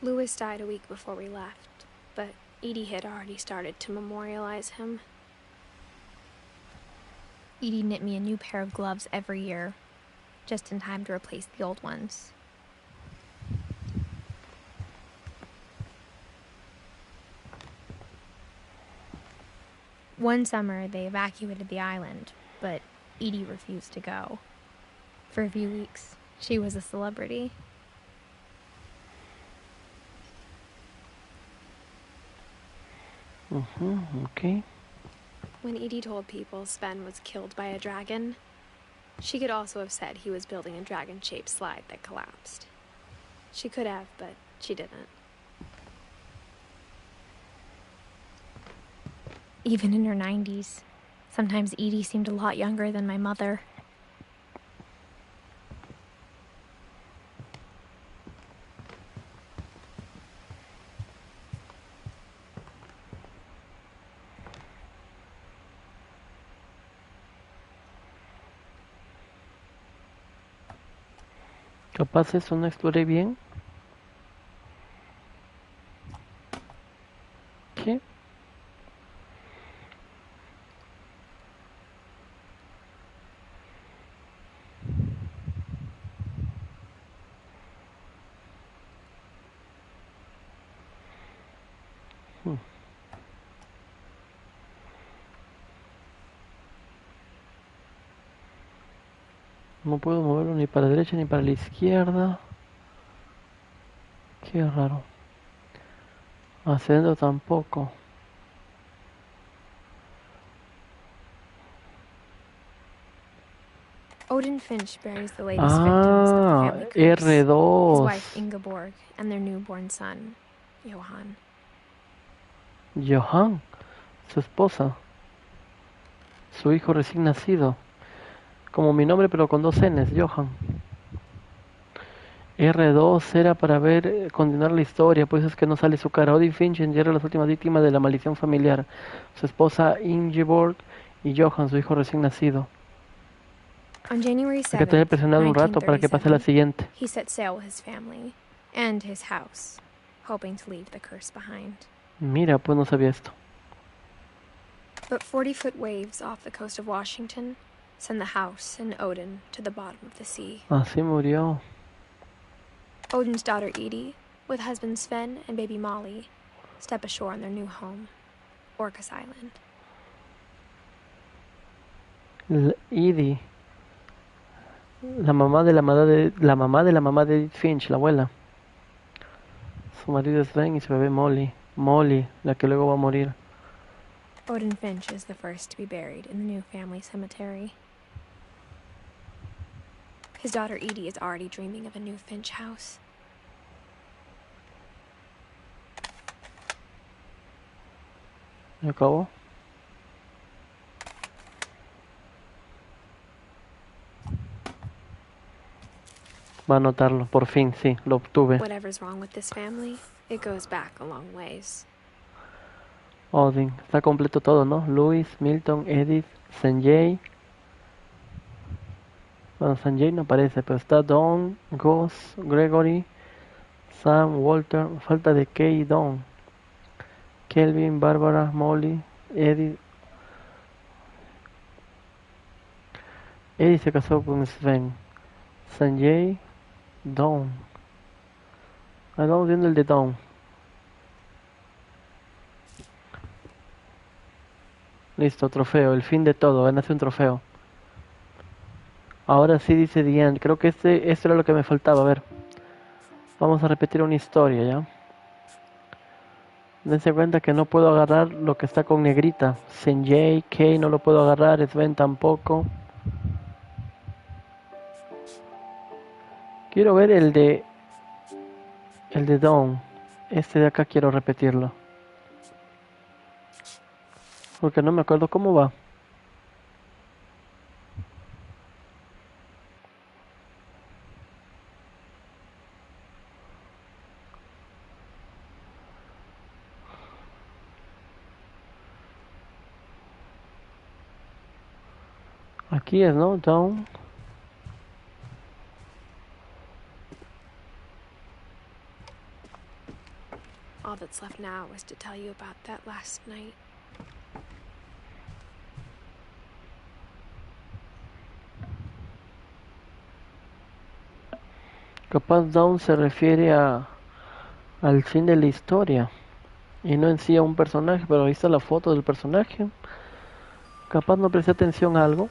Louis died a week before we left, but Edie had already started to memorialize him. Edie knit me a new pair of gloves every year, just in time to replace the old ones. One summer, they evacuated the island, but Edie refused to go. For a few weeks, she was a celebrity. Okay. When Edie told people Sven was killed by a dragon, she could also have said he was building a dragon-shaped slide that collapsed. She could have, but she didn't. even in her 90s. Sometimes Edie seemed a lot younger than my mother. Capaz eso no exploré bien. ¿Qué? No puedo moverlo ni para la derecha ni para la izquierda. Qué raro. Haciendo tampoco. Odin Finch buries the latest victims of the family curse. R2. His wife Ingeborg and their newborn son, Johan. Johan, su esposa. Su hijo recién nacido. Como mi nombre pero con 2 N's, Johan. R2 era para ver, continuar la historia, pues es que no sale su cara. Odin Finch entierra a las últimas víctimas de la maldición familiar. Su esposa Ingeborg y Johan, su hijo recién nacido. On January Hay que tener 7th, presionado un rato para que pase la siguiente. he set sail with his family and his house, hoping to leave the curse behind. Mira, pues no sabía esto. But 40-foot waves off the coast of Washington send the house and Odin to the bottom of the sea. Así murió. Odin's daughter Edie, with husband Sven and baby Molly, step ashore on their new home, Orcas Island. Edie, la mamá de la mamá de Edith Finch, la abuela. Su marido es Sven y su bebé Molly. Molly, la que luego va a morir. Odin Finch is the first to be buried in the new family cemetery. His daughter Edie is already dreaming of a new Finch house. ¿Y acabó? Va a anotarlo, por fin, sí, lo obtuve. Whatever's wrong with this family, it goes back a long ways. Odin, está completo todo, ¿no? Louis, Milton, Edith, Sanjay. Bueno, Sanjay no aparece, pero está Don, Gus, Gregory, Sam, Walter. Falta de Kay y Don. Kelvin, Barbara, Molly, Edith. Edith se casó con Sven. Sanjay, Don. Ahí vamos viendo el de Don. Listo, trofeo, el fin de todo, ganaste un trofeo. Ahora sí dice The End. Creo que esto era lo que me faltaba. A ver, vamos a repetir una historia, ¿ya? Dense cuenta que no puedo agarrar lo que está con negrita. Sanjay, Kay no lo puedo agarrar, Sven tampoco. Quiero ver el de Dawn. Este de acá quiero repetirlo. Porque no me acuerdo cómo va. Aquí es, ¿no? Down. All that's left now is to tell you about that last night. Capaz Down se refiere al fin de la historia y no en sí a un personaje, pero ahí está la foto del personaje. Capaz no presté atención a algo.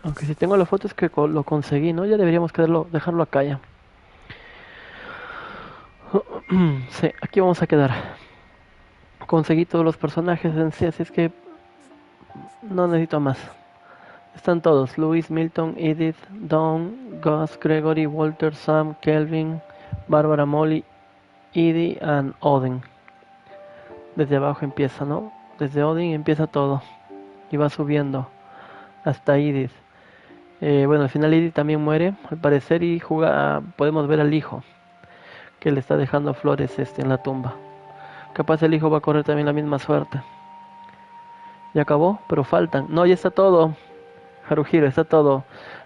Aunque si tengo la foto es que lo conseguí, ¿no? Ya deberíamos dejarlo acá ya. Sí, aquí vamos a quedar. Conseguí todos los personajes en sí, así es que no necesito más. Están todos, Luis, Milton, Edith, Don, Gus, Gregory, Walter, Sam, Kelvin, Barbara, Molly, Edie and Odin. Desde abajo empieza, ¿no? Desde Odin empieza todo y va subiendo hasta Edith. Bueno, al final Edith también muere, al parecer, y podemos ver al hijo que le está dejando flores en la tumba. Capaz el hijo va a correr también la misma suerte. Ya acabó, pero faltan. No, ya está todo. Haruhiro, está todo.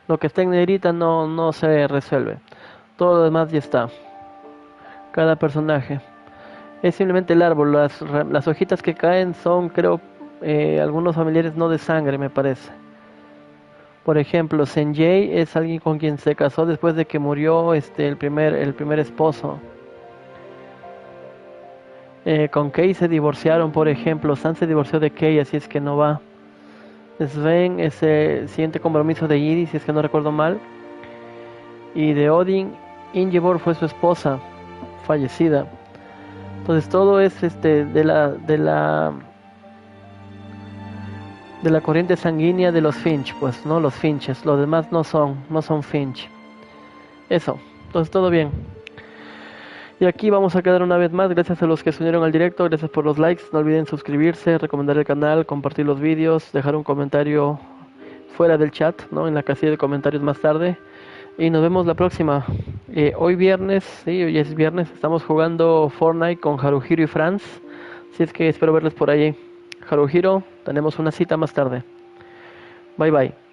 Lo que está en negrita no se resuelve. Todo lo demás ya está. Cada personaje. Es simplemente el árbol. Las hojitas que caen son, creo, algunos familiares no de sangre, me parece. Por ejemplo, Senjei es alguien con quien se casó después de que murió el primer esposo. Con Kei se divorciaron, por ejemplo. San se divorció de Kei, así es que no va. Sven es el siguiente compromiso de Yidi, si es que no recuerdo mal. Y de Odin, Ingeborg fue su esposa, fallecida. Entonces todo es de la corriente sanguínea de los Finch, pues, ¿no? Los Finches. Los demás no son Finch. Eso. Entonces todo bien. Y aquí vamos a quedar una vez más. Gracias a los que se unieron al directo, gracias por los likes. No olviden suscribirse, recomendar el canal, compartir los vídeos, dejar un comentario fuera del chat, ¿no? En la casilla de comentarios más tarde. Y nos vemos la próxima. Hoy viernes, sí, hoy es viernes, estamos jugando Fortnite con Haruhiro y Franz. Así es que espero verles por allí. Haruhiro, tenemos una cita más tarde. Bye bye.